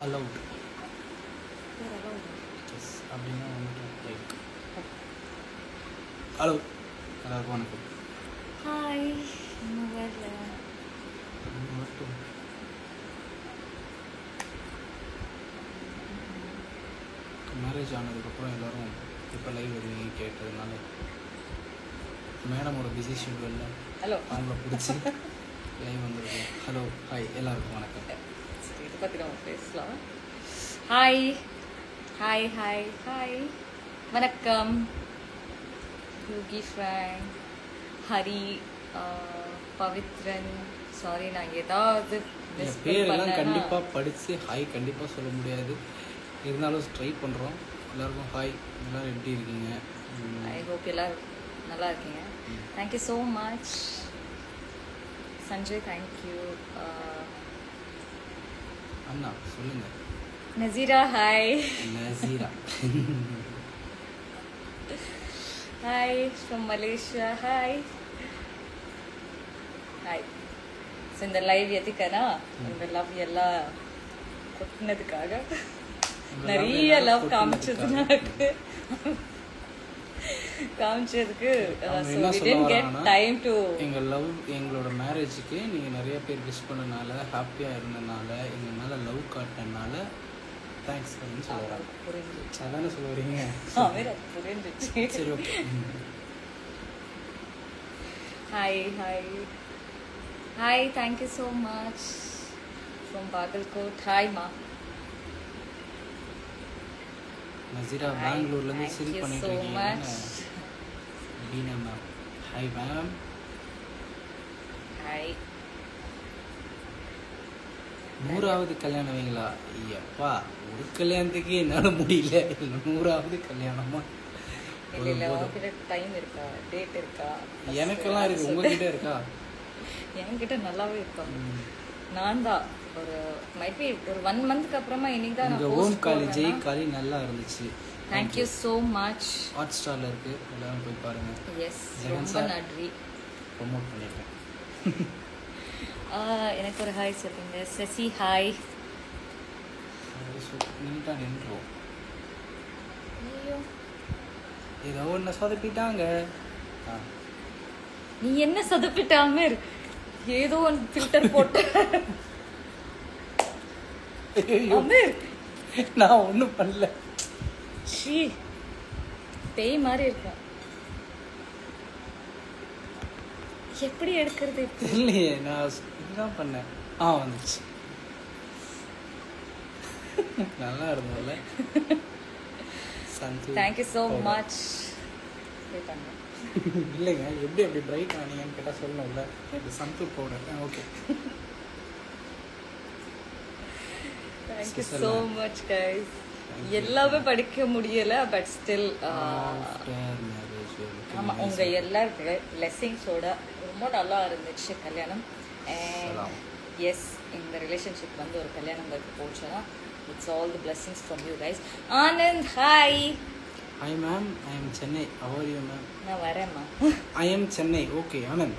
Allowed S அப்படின்னா வந்துட்டு like hello எல்லாருக்கும் வணக்கம். ஹாய் முதல்ல மட்டும் மேரேஜ் ஆனதுக்கப்புறம் எல்லோரும் இப்போ லைவ் வருவீங்க கேட்டதுனால மேடமோட பிஸி ஷெட்யூலில் ஹலோ அவங்கள பிடிச்சி லைவ் வந்துருக்கோம். ஹலோ ஹாய் எல்லாருக்கும் வணக்கம். சரி இதை பற்றி நம்ம பேசலாம். ஹாய் ஹாய் ஹாய் ஹாய் வணக்கம் யோகி ஃப்ரேங்க் ஹரி பவித்ரன். சாரி நான் ஏதாவது என் பேரெல்லாம் கண்டிப்பாக படித்து ஹாய் கண்டிப்பாக சொல்ல முடியாது, இருந்தாலும் ட்ரை பண்ணுறோம். எல்லாருக்கும் ஹாய், எல்லோரும் எப்படி இருக்கீங்க? ஐ ஹோப் எல்லோரும் நல்லா இருக்கீங்க. Thank you so much Sanjay. Thank you அண்ணா சொல்லுங்கள். Nasira hi. Nasira hi from Malaysia. Hi hi. So இந்த லைவ் எதுக்குன்னா இந்த லவ் எல்லாம் கொட்டினதுக்காக, நிறைய லவ் காமிச்சதுக்கு எங்கள் லவ் எங்களோட மேரேஜுக்கு நீங்கள் நிறைய பேர் விஷ் பண்ணனால, ஹாப்பியாக இருந்தனால, எங்கள் மேலே லவ் காட்டினால தேங்க்ஸ் அப்படின்னு சொல்லுறாங்க. புரிஞ்சிச்சு, அதானே சொல்ல வரீங்க? புரிஞ்சிச்சு. சரி okay. Hi hi hi. Thank you so much from Bagalkot. Hi மா. நசீரா பெங்களூர்லேருந்து சில் பண்ணிட்டு இருக்கீங்க. Beena ma'am hi ma'am. Hi. 100வது கல்யாணம் வைங்களா? ஐயப்பா, ஒரு கல்யாணத்துக்கு என்னால் முடியல, இல்லை 100வது கல்யாணமா? இல்லை உங்ககிட்ட டைம் இருக்கா, டேட் இருக்கா? எனக்கெல்லாம் இருக்கு, உங்ககிட்ட இருக்கா? என்கிட்ட நல்லாவே இருக்கா. நான் தான் ஒரு மைட் பி ஒரு 1 மந்த்க்கு அப்புறமா இன்னைக்கு தான் நான் ஓம் காலி ஜெய் காலி நல்லா இருந்துச்சு. Thank you so much. Hot ஸ்டார்ல இருக்கு, எல்லாரும் போய் பாருங்க. எஸ், ரொம்ப நன்றி. ப்ரோமோட் பண்ணிருக்கேன். எனக்கு ஒரு ஹாய் சொல்லுங்க. சசி ஹாய். நீட்டாக நின்றோம். ஐயோ, ஏதோ ஒன்று சொதப்பிட்டாங்க. நீ என்ன சொதப்பிட்டாம ஏதோ ஒன்று ஃபில்டர் போட்டு. நான் ஒன்றும் பண்ணல. ஷீ பேய் மாதிரி இருக்கும். எப்படி எடுக்கிறது இல்லையே, நான் இதுதான் பண்ணேன். வந்துச்சு. நல்லா இருந்தோம்ல. சந்து தேங்க்யூ ஸோ மச். இல்லைங்க, எப்படி அப்படி பிரைட் ஆனீங்கன்னு கேட்டால் சொல்லணும்ல. சந்து powder. Okay, thank you so much guys. எல்லாமே படிக்க முடியல, பட் ஸ்டில் ஆமாம், உங்கள் எல்லார் பிளெஸ்ஸிங்ஸோட ரொம்ப நல்லா இருந்துச்சு கல்யாணம். அண்ட் எஸ், இந்த ரிலேஷன்ஷிப் வந்து ஒரு கல்யாணம் வரைக்கும் போச்சுன்னா it's all the blessings from you guys. Anand hi. Hi ma'am, I am Chennai. How are you ma'am? நான் வரேம்மா. I am Chennai. Okay Anand,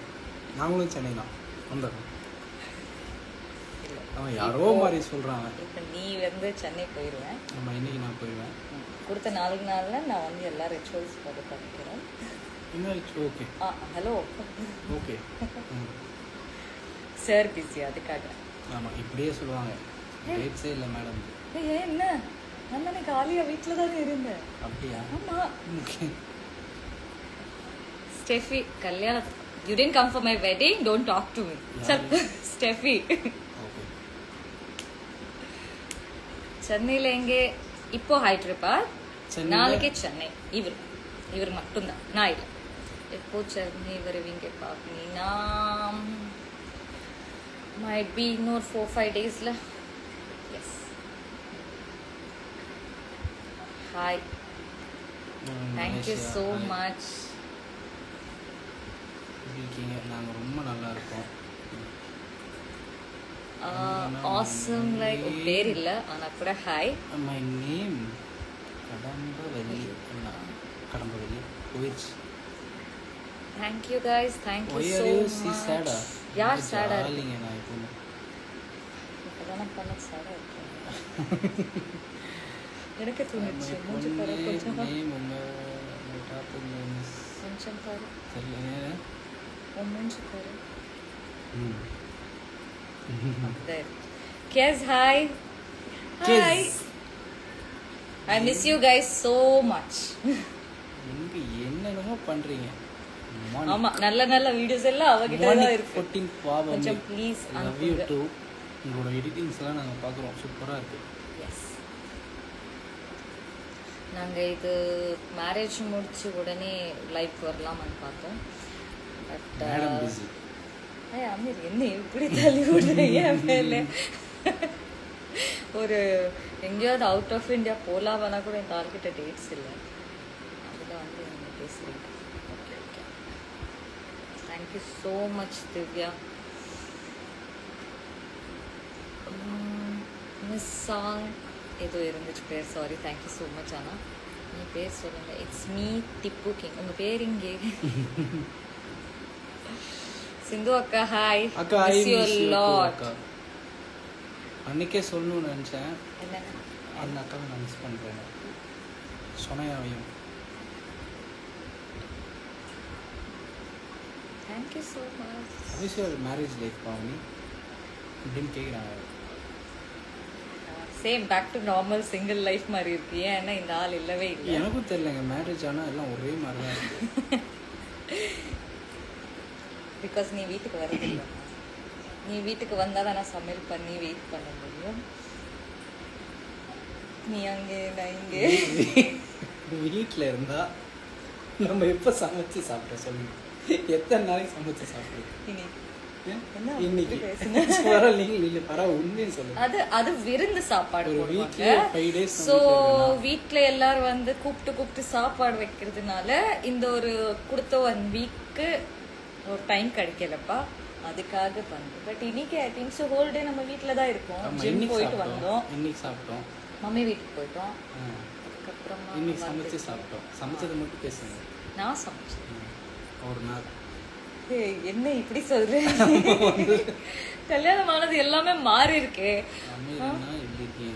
நாங்களும் சென்னை தான். வந்துடுறோம். அவன் யாரோ மாதிரி சொல்கிறாங்க. இப்போ நீ வந்து சென்னை போயிடுவேன். நம்ம இன்னைக்கு நான் போயிடுவேன். கொடுத்த 4 நாளில் நான் வந்து எல்லா ரிச்சுவல்ஸ் ஃபாலோ பண்ணிக்கிறேன். Okay. Hello. Okay. Sir busy, அதுக்காக. ஆமாம், இப்படியே சொல்லுவாங்க. டேட்ஸே இல்லை மேடம். ஏன் என்ன, நான் தானே காலியாக வீட்டில் தானே இருந்தேன். அப்படியா? ஆமாம். ஓகே. ஸ்டெஃபி கல்யாணம். You didn't come for my wedding, don't talk to me. Steffi சென்னையில் எங்கே இப்போ ஹைட்ரிபாத், நாளைக்கே சென்னை. இவர் மட்டும்தான், நான் இல்லை. எப்போ சென்னை வருவீங்க பார்ப்பீங்கன்னா மைட் பி இன்னொரு 4-5 டேஸில். Yes. Hi, thank you so much. இருக்கீங்க? நாங்கள் ரொம்ப நல்லா இருக்கோம். ஆசம் லைக் பேர் இல்லை ஆனால் கூட hi. My name Kadambavali. Kadambavali போயிடுச்சு. Thank you guys. Thank you so much. sad? Yeah, sad. இல்லைங்க, நான் இப்போ இப்போதானே பண்ண sad இருக்கேன். எனக்கு தோணுச்சு மூஞ்சி பாரு கொஞ்சம் நேம் உங்கள் டாபிக் நேம்ஸ் கொஞ்சம் பாரு தெரியல உன் மூஞ்சி பாரு Kiss, hi. Hi. I miss you guys so much. நீங்க என்னென்னமோ பண்றீங்க. ஆமா நல்ல நல்ல வீடியோஸ் எல்லாம் அவகிட்ட தான் இருக்கு. 14 பாவம். கொஞ்சம் ப்ளீஸ் love you too. உங்களோட எடிட்டிங்ஸ் எல்லாம் நாங்க பார்க்குறோம். சூப்பரா இருக்கு. எஸ். நாங்க இது மேரேஜ் முடிச்சு உடனே லைவ் வரலாம்னு பார்த்தோம். But madam busy. அமீர் என்ன இப்படி தள்ளி விடுறீங்க மேலே ஒரு எங்கேயாவது அவுட் ஆஃப் இந்தியா போலாம்னா கூட இந்த ஆள்கிட்ட டேட்ஸ் இல்லை அதில் வந்து நீங்கள் பேசுகிறீங்க okay okay thank you so much Divya miss song ஏதோ இருந்துச்சு பேர் சாரி தேங்க்யூ ஸோ மச் ஆனால் நீ பேர் சொல்லுங்கள் இட்ஸ் மீ டிப்பு கிங் உங்கள் பேர் இங்கே சிந்து அக்கா ஹாய் அக்கா ஐ மிஸ் யூ அக்கா அன்னைக்கே சொல்லணும்னு நினச்சேன் என்ன அந்த அக்காவை நான் மிஸ் பண்ணுறேன் சொனையாவையும் தேங்க்யூ ஸோ மச் அபிஷ் யுவர் மேரேஜ் லைஃப் பாவனி இப்படின்னு கேட்குறாங்க same back to normal single life மாதிரி இருக்கு ஏன்னா இந்த ஆள் இல்லவே இல்லை எனக்கும் தெரியலங்க மேரேஜ் ஆனால் எல்லாம் ஒரே மாதிரி தான் இருக்கு பிகாஸ் நீ வீட்டுக்கு வரதில்லை நீ வீட்டுக்கு வந்தால் தான் நான் சமையல் பண்ணி வெயிட் பண்ண முடியும் நீ அங்கே நான் இங்கே வீட்டில் இருந்தால் நம்ம எப்போ சமைச்சு சாப்பிட்டோம் சொல்லுங்க எத்தனை நாளைக்கு சமைச்சு சாப்பிடுவோம் இன்னைக்கு அது விருந்து சாப்பாடு ஸோ வீட்டில் எல்லாரும் வந்து கூப்பிட்டு சாப்பாடு வைக்கிறதுனால இந்த ஒரு கொடுத்த 1 வீக்கு ஒரு டைம் கிடைக்கலப்பா அதுக்காக பண்ணுறோம் பட் இன்னைக்கு ஐ திங்க் ஸோ ஹோல் டே நம்ம வீட்டில் தான் இருக்கோம் ஜிம் போயிட்டு வந்தோம் இன்னைக்கு சாப்பிட்டோம் மம்மி வீட்டுக்கு போயிட்டோம் அதுக்கப்புறமா இன்னைக்கு சமைச்சு சாப்பிட்டோம் சமைச்சது மட்டும் பேசுங்க நான் சமைச்சேன் ஒரு நாள் என்ன இப்படி சொல்றேன் கல்யாணம் ஆனது எல்லாமே மாறி இருக்கு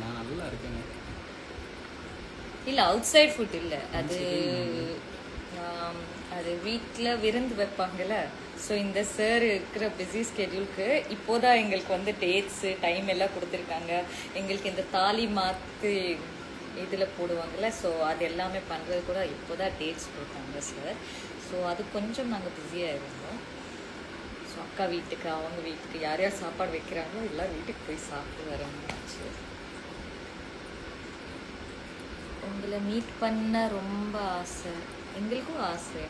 நான் நல்லா இருக்கேன் இல்ல அவுட் சைட் ஃபுட் இல்ல அது வீட்டில் விருந்து வைப்பாங்கல்ல ஸோ இந்த சார் இருக்கிற பிஸி ஸ்கெடியூலுக்கு இப்போதான் எங்களுக்கு வந்து டேட்ஸு டைம் எல்லாம் கொடுத்துருக்காங்க எங்களுக்கு இந்த தாலி மாற்றி இதில் போடுவாங்கல்ல ஸோ அது எல்லாமே பண்ணுறது கூட இப்போதான் டேட்ஸ் கொடுத்தாங்க சார் ஸோ அது கொஞ்சம் நாங்கள் பிஸியாக இருந்தோம் ஸோ அக்கா வீட்டுக்கு அவங்க வீட்டுக்கு யார் யார் சாப்பாடு வைக்கிறாங்களோ எல்லாம் வீட்டுக்கு போய் சாப்பிட்டு வரணும்னாச்சு உங்களை மீட் பண்ண ரொம்ப ஆசை எங்களுக்கும் ஆசை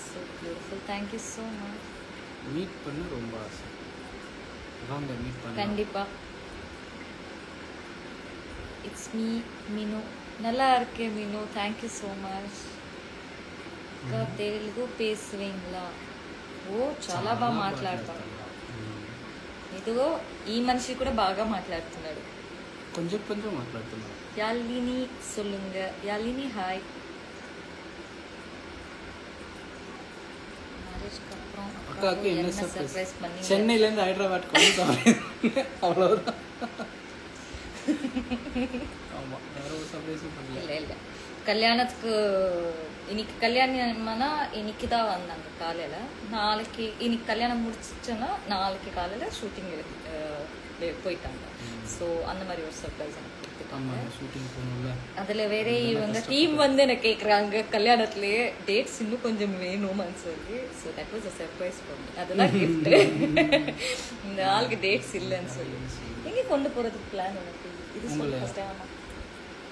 so beautiful thank you so much meet பண்ண ரொம்ப ஆசை வாங்க மீட் பண்ண கண்டிப்பா இட்ஸ் மீ மீனு நல்லா இருக்கே மீனு thank you so much அக்கா తెలుగు பேசுவீங்களா ఓ చాలా బాగా మాట్లాడతాను ఇదిగో ఈ మనిషి కూడా బాగా మాట్లాడుతున్నాడు కొంచెం కొంచెం మాట్లాడుతున్నాడు யாழினி சொல்லுங்க யாழினி ஹாய் மேரேஜ்க்கு அப்புறம் அக்காக்கு என்ன சர்ப்ரைஸ் பண்ணீங்க சென்னையில இருந்து ஹைதராபாத் வந்து அவ்வளவுதான் ஆமா வேற ஒரு சர்ப்ரைஸும் பண்ணல இல்ல கல்யாணத்துக்கு இன்னைக்கு கல்யாணம்னா இன்னைக்கு தான் வந்தாங்க காலையில நாளைக்கு இன்னைக்கு கல்யாணம் முடிச்சிட்டோன்னா நாளைக்கு காலையில ஷூட்டிங் போயிட்டாங்க ஸோ அந்த மாதிரி ஒரு சர்ப்ரைஸ் எனக்கு கொடுத்துட்டாங்க அதுல வேற இவங்க டீம் வந்து என்ன கேக்குறாங்க கல்யாணத்துலயே டேட்ஸ் இன்னும் கொஞ்சம் வேணுமான்னு சொல்லி so that was a surprise பண்ணி அதெல்லாம் கிஃப்ட் இந்த ஆளுக்கு டேட்ஸ் இல்லைன்னு சொல்லி எங்க கொண்டு போறதுக்கு பிளான் உனக்கு இது சொல்லி ஃபர்ஸ்ட் டைம்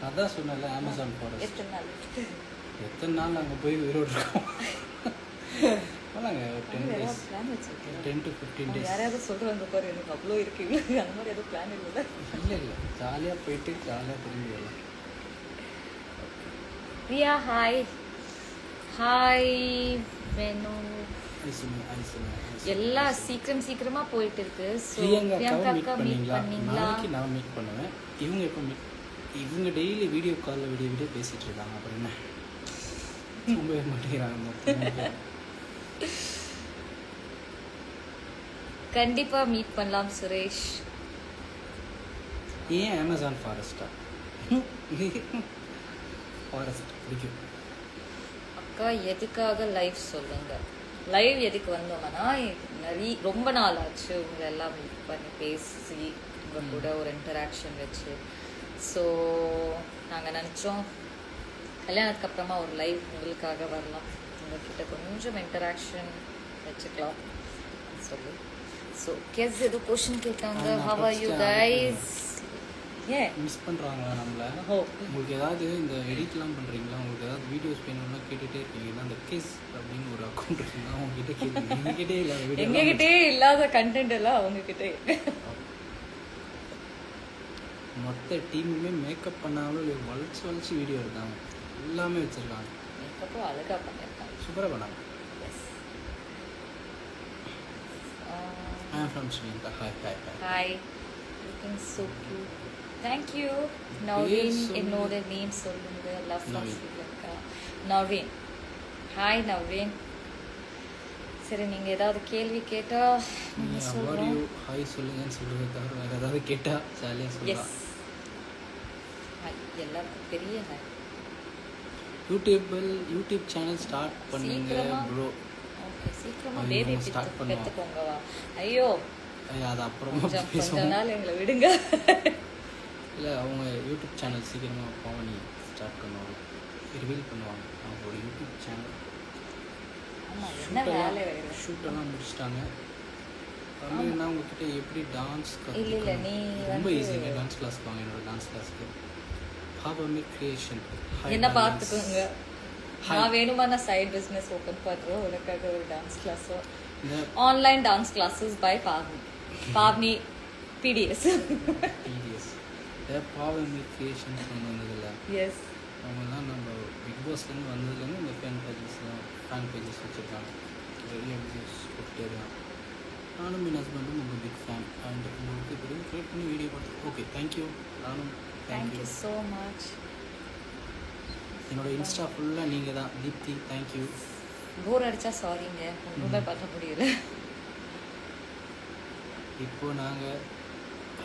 அதான் சொன்னல அமேசான் ஃபாரஸ்ட் எத்தனை நாள் நாங்கள் போய் உயிரோடு இருக்கோம் போனாங்க 10 days 10 to 15 days யாராவது சொல்றாங்க பாரு எனக்கு அவ்வளோ இருக்கு அந்த மாதிரி எதுவும் பிளான் இல்லை இல்லை ஜாலியாக போயிட்டு ஜாலியாக திரும்பி வரலாம் பிரியா ஹாய் ஹாய் வேணு எல்லாம் சீக்கிரமா போயிட்டு இருக்கு பிரியங்கா அக்கா மீட் பண்ணீங்களா நாளைக்கு நான் மீட் பண்ணுவேன் இவங்க எப்போ மீட் இவங்க டெய்லி வீடியோ காலில் வீடியோ பேசிட்டு இருக்காங்க அப்புறம் என்ன ரொம்ப மாட்டேங்கிறாங்க கண்டிப்பா மீட் பண்ணலாம் சுரேஷ். ஏன் அமேசான் ஃபாரஸ்டா? ஃபாரஸ்ட் பிடிக்கும். அக்கா எதுக்காக லைவ் சொல்லுங்க. லைவ் எதுக்கு வந்தோம்னா நிறைய ரொம்ப நாள் ஆச்சு உங்களை எல்லாம் மீட் பண்ணி பேசி உங்கள் கூட ஒரு இன்டராக்ஷன் வச்சு. ஸோ நாங்கள் நினச்சோம் கல்யாணத்துக்கு அப்புறமா ஒரு லைவ் உங்களுக்காக வரலாம், உங்கள்கிட்ட கொஞ்சம் இன்டராக்ஷன் வச்சுக்கலாம் சொல்லி. ஸோ கெஸ் ஏதோ கொஷின் கேட்டாங்க. How are you guys? ஏன் மிஸ் பண்ணுறாங்களா நம்மள? உங்களுக்கு ஏதாவது இந்த எடிட்லாம் பண்ணுறீங்களா? உங்களுக்கு ஏதாவது வீடியோஸ் வேணும்னா கேட்டுகிட்டே இருக்கீங்கன்னா அந்த கிஸ் அப்படின்னு ஒரு அக்கௌண்ட் இருக்குன்னா அவங்ககிட்ட கேட்குறீங்க. எங்ககிட்டே இல்லாத வீடியோ, எங்ககிட்டே இல்லாத கண்டென்ட் எல்லாம் அவங்ககிட்ட. மொத்த டீமுமே மேக்கப் பண்ணாமல் வளைச்சு வீடியோ இருக்காங்க, எல்லாமே வச்சுருக்காங்க. மேக்கப்பும் அழகாக பண்ணியிருக்காங்க, சூப்பராக பண்ணாங்க. I am from Sri Lanka. Hi. Looking so cute. Thank you. Naveen என்னோட நேம் சொல்லுங்க. Love from Sri Lanka. Naveen. Hi Naveen. சரி நீங்க ஏதாவது கேள்வி கேட்டா நீங்க சொல்லுங்க. ஹாய் சொல்லுங்கன்னு சொல்றத தவிர வேற ஏதாவது கேட்டா ஜாலியா சொல்லலாம். எஸ். ஹாய் எல்லாருக்கும் பெரிய ஹாய். யூடியூப் சேனல் ஸ்டார்ட் பண்ணுங்க ப்ரோ. ஓகே சீக்கிரமா பேபி பெத்துக்கோங்கவா. ஐயோ அது அப்புறமா கொஞ்ச நாள் எங்களை விடுங்க. இல்லை அவங்க யூடியூப் சேனல் சீக்கிரமாக பவனி ஸ்டார்ட் பண்ணுவாங்க, ரிவீல் பண்ணுவாங்க அவங்களோட யூடியூப் சேனல். ஷூட்டெல்லாம் முடிச்சிட்டாங்க. தமிழ்னா உங்ககிட்ட எப்படி டான்ஸ் ரொம்ப ஈஸிங்க. டான்ஸ் கிளாஸ் வாங்க, என்னோட டான்ஸ் கிளாஸ்க்கு பாவமே கிரியேஷன். என்ன பார்த்துக்கோங்க, நான் வேணுமா நான் சைட் பிஸ்னஸ் ஓப்பன் பண்ணுறோம் உனக்காக ஒரு டான்ஸ் கிளாஸோ. Online dance classes by Pavni BTS. பாவமே கிரியேஷன் சொன்னதில்ல. எஸ் அவங்கெல்லாம் நம்ம பிக் பாஸ்லேருந்து வந்ததுலேருந்து இந்த ஃபேன் பேஜஸ் வச்சுருக்காங்க, நிறைய வீடியோஸ் போட்டுட்டே இருக்காங்க. நானும் என் ஹஸ்பண்டும் உங்கள் பிக் ஃபேன். அண்ட் உங்களுக்கு இப்படி க்ரியேட் பண்ணி வீடியோ பார்த்து ஓகே தேங்க்யூ. நானும் தேங்க்யூ ஸோ மச். என்னோட இன்ஸ்டா ஃபுல்லாக நீங்கள் தான் தீப்தி. தேங்க்யூ. போர் அடித்தா சாரிங்க, ஒன்றுமே பண்ண முடியல. இப்போது நாங்கள்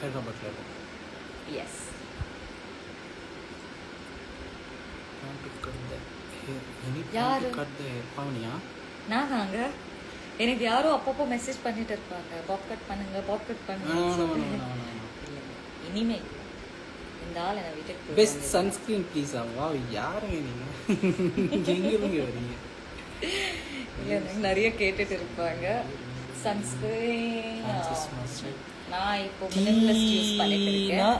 ஹைதராபாத்தில் இருக்கோம். எஸ் பாவனியா? நாங்க எனக்கு யாரும் அப்பப்போ மெசேஜ் பண்ணிட்டு இருப்பாங்க, பாப் கட் பண்ணுங்க பாப் கட் பண்ணுங்க. இனிமே இந்த ஆள் என்ன வீட்டுக்கு பெஸ்ட் சன்ஸ்கிரீன் ப்ளீஸ். வா யாருங்க நீங்கள்? எங்கே வரீங்க? இல்லை நிறைய கேட்டுட்டு இருப்பாங்க சன்ஸ்கிரீன். நான் இப்போ மினிமலிஸ்ட் யூஸ் பண்ணிட்டு இருக்கேன்.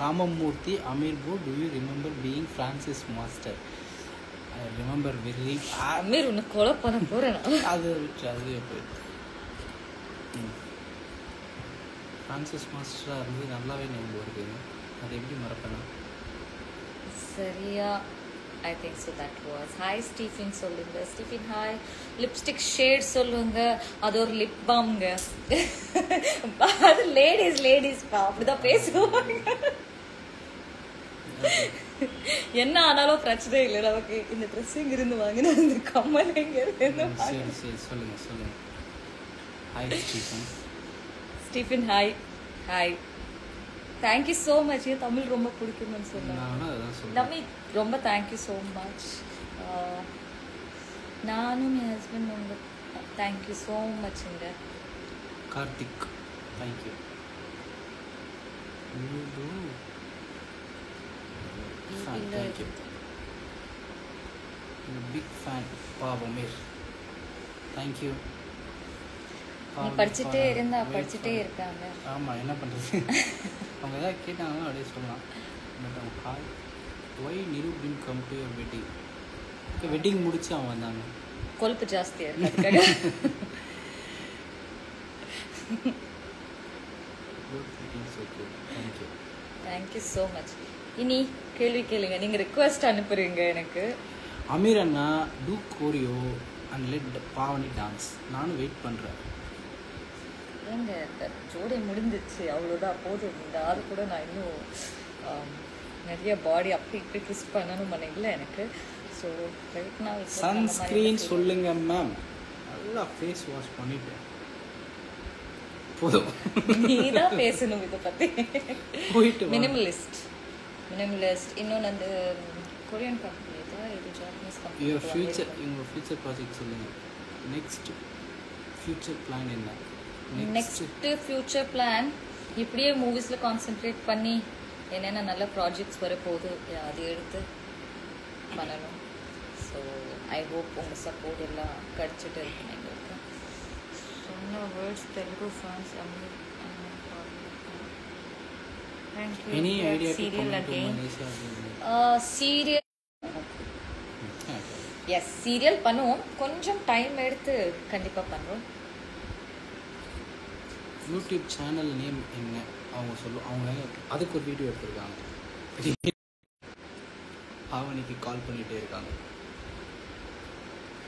Ramamurthy Amir bro, do you remember being Francis master? I remember very. Amir உன்னை கொலை பண்ண போகிறேன். அது விட்டு அதுவே போயிடுது. ஃப்ரான்சிஸ் மாஸ்டராக இருந்து நல்லாவே ஞாபகம் இருக்குங்க, அது எப்படி மறப்பேன்? சரியா I think so that was. Hi Stephen சொல்லுங்க. Stephen hi. லிப்ஸ்டிக் ஷேட் சொல்லுங்க. அது ஒரு லிப் பாம்ங்க. அது லேடிஸ்ப்பா அப்படிதான் பேசுவாங்க. என்ன ஆனாலும் பிரச்சனை இல்லை நமக்கு. இந்த ட்ரெஸ் எங்க இருந்து வாங்கினா இந்த கம்மல் எங்க இருந்து? சரி சொல்லுங்க. Hi Stephen. Stephen hi. Hi thank you so much. ஏன் தமிழ் ரொம்ப பிடிக்கும்னு சொன்னாங்க. நம்ம ரொம்ப தேங்க்யூ ஸோ மச். நானும் என் ஹஸ்பண்ட் உங்க தேங்க்யூ ஸோ மச்ங்க. Karthik thank you. Thank you. Big fan பாவமேர். தேங்க்யூ. நீ படிச்சுட்டே இருந்தா படிச்சுட்டே இருக்காங்க. ஆமாம் என்ன பண்ணுறது, அவங்க ஏதாவது கேட்டாங்கன்னா அப்படியே சொல்லலாம். பட் அவங்க ஹாய் ஒய் நிரு பின் come to your wedding. Wedding முடிச்சு அவன் வந்தாங்க. கொழுப்பு ஜாஸ்தியாக இருக்கு. Thank you so much. இனி கேள்வி கேளுங்க, நீங்கள் ரிக்வெஸ்ட் அனுப்புறீங்க எனக்கு. அமீர் அண்ணா do choreo and let Pavani dance. நானும் வெயிட் பண்ணுறேன். ஏங்க ஜோடி முடிஞ்சிச்சு அவ்வளோதான் போதும். இந்த ஆள் கூட நான் இன்னும் நிறைய பாடி அப்படி இப்படி ட்விஸ்ட் பண்ணணும் பண்ணல எனக்கு. ஸோ ரைட் நான் சன்ஸ்க்ரீன் சொல்லுங்க மேம். நல்லா ஃபேஸ் வாஷ் பண்ணிட்டேன். போதும். நீ தான் பேசணும் இதை பற்றி. போயிட்டு மினிமலிஸ்ட் இன்னொன்று அந்த கொரியன் கம்பெனி தான், இது ஜாப்பனீஸ் கம்பெனி. உங்கள் ஃபியூச்சர் ப்ராஜெக்ட் சொல்லுங்கள். நெக்ஸ்ட் ஃபியூச்சர் பிளான் என்ன? நெக்ஸ்ட்டு ஃபியூச்சர் பிளான் இப்படியே மூவிஸில் கான்சென்ட்ரேட் பண்ணி என்னென்ன நல்ல ப்ராஜெக்ட்ஸ் வரப்போகுது அது எடுத்து பண்ணணும். ஸோ ஐ ஹோப் உங்கள் சப்போர்ட் எல்லாம் கிடச்சிட்டு இருக்குன்னு எங்களுக்கு. சொன்ன words Telugu fans serial again serial yes serial பண்ணுவோம். கொஞ்சம் டைம் எடுத்து கண்டிப்பாக பண்ணுறோம். யூடியூப் சேனல் நேம் என்ன அவங்க அதுக்கு ஒரு வீடியோ எடுத்திருக்காங்க. பாவனிக்கு கால் பண்ணிகிட்டே இருக்காங்க.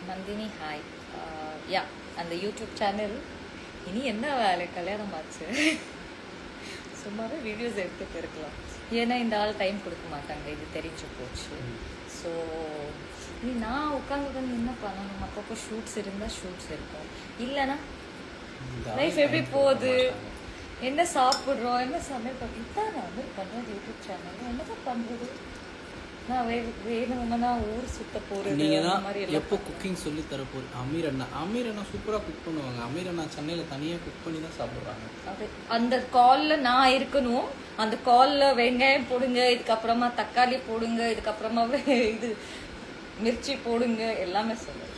நந்தினி ஹாய். யா அந்த யூடியூப் சேனல் இனி என்ன வேலை, கல்யாணம் ஆச்சு, சும்மாவே வீடியோஸ் எடுத்துகிட்டு இருக்கலாம். ஏன்னா இந்த ஆள் டைம் கொடுக்க மாட்டாங்க, இது தெரிஞ்சு போச்சு. ஸோ நீ நான் உட்காந்து என்ன பண்ணணும், அப்பப்போ ஷூட்ஸ் இருந்தால் ஷூட்ஸ் இருக்கும், இல்லைன்னா லைஃப் எப்படி போகுது, என்ன சாப்பிட்றோம், என்ன சமையல் இதான் நான் வந்து பண்ணுறது யூடியூப் சேனல். என்னதான் பண்ணுறது, நான் வேணும்னா ஊர் சுத்த போகிறது. நீங்கள் தான் எப்போ குக்கிங் சொல்லி தரப்போகுது. அமீர் அண்ணா சூப்பராக குக் பண்ணுவாங்க. அமீர் அண்ணா சென்னையில் தனியாக குக் பண்ணி தான் சாப்பிட்றாங்க. அது அந்த காலில் நான் இருக்கணும். அந்த காலில் வெங்காயம் போடுங்க, இதுக்கப்புறமா தக்காளி போடுங்க, இதுக்கப்புறமா இது மிர்ச்சி போடுங்க, எல்லாமே சொல்லுவேன்.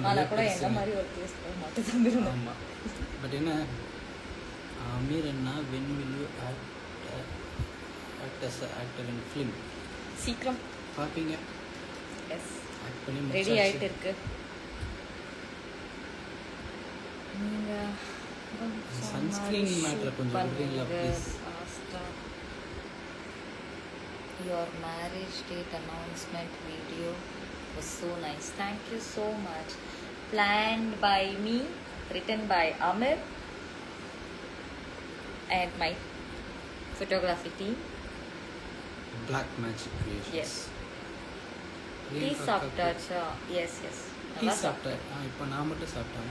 ஆனால் கூட என்ன மாதிரி ஒரு டேஸ்ட் போட மாட்டேன் தம்பிடும். ஆமாம், பட் என்ன அமீர் அண்ணா when will you act as actor in film சீக்கிரம் பார்ப்பீங்க. எஸ் ரெடி ஆகிட்டு இருக்கு. நீங்கள் சன்ஸ்க்ரீன் மேட்டர் கொஞ்சம் சொல்றீங்களா please? Your marriage date announcement video was so nice. Thank you so much. Planned by me, written by Amir and my photography team. Black Magic Creations. Yes. Tea சாப்பிட்டாச்சா? Yes, yes. Tea சாப்பிட்டேன். இப்போ நான் மட்டும் சாப்பிட்டேன்.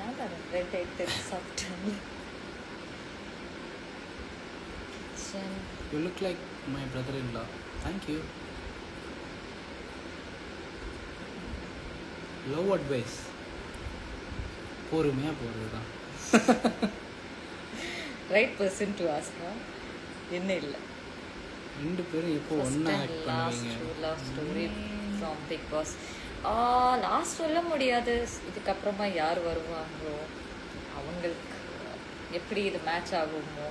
நான் தான் red எடுத்து சாப்பிட்டேன். You look like my brother-in-law. Thank you. Love advice. பொறுமையாக போகிறது தான் ரைட் பர்சன் டு ஆஸ்க். என்ன இல்லை, ரெண்டு பேரும் எப்போ ஒன்றா ஆக்ட் பண்ணுவீங்க? Love story from Bigg Boss. Last சொல்ல முடியாது. இதுக்கப்புறமா யார் வருவாங்களோ அவங்களுக்கு எப்படி இது மேட்ச் ஆகுமோ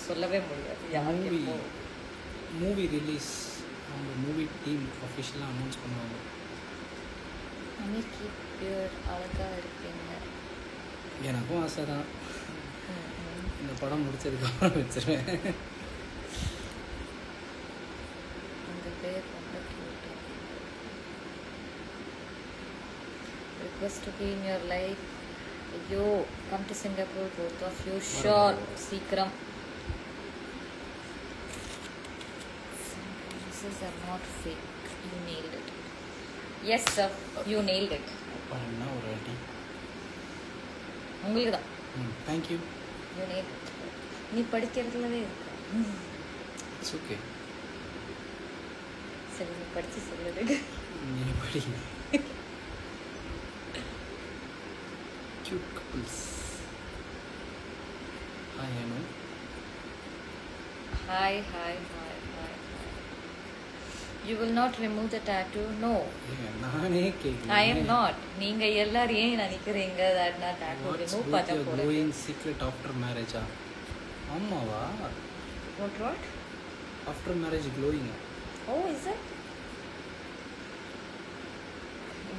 சொல்லவே முடியாது. யாருக்கு மூவி ரிலீஸ் அவங்க மூவி டீம் அஃபிஷியலாக அனௌன்ஸ் பண்ணுவாங்க. அன்னைக்கு பியூர் அழகாக இருப்பீங்க. எனக்கும் ஆசை தான். இந்த படம் முடிச்சதுக்கப்புறம் வச்சுருவேன். உங்கள் பேர் ரொம்ப க்யூட்டாக. Request to be in your life. ஐயோ, come to Singapore both of you. Sure, சீக்கிரம். Are not fake. You nailed it. Yes sir, you nailed it. பண்ணா ஒரு அடி உங்களுக்கு தான். Thank you. You nailed it. நீ படிக்கிறதுலவே இருக்க. It's okay. சரி, நீ படிச்சு சொல்லுது. நீ படி. Cute couples. Hi Anu. Hi. You will not remove the tattoo? No. நானே கேக்குறேன். I am not. நீங்க எல்லாரும் ஏன் நினைக்கிறீங்க that நான் tattoo remove பண்ண போறேன்? Glowing secret after marriage. ஆமாவா? What? After marriage glowing. Oh, is it?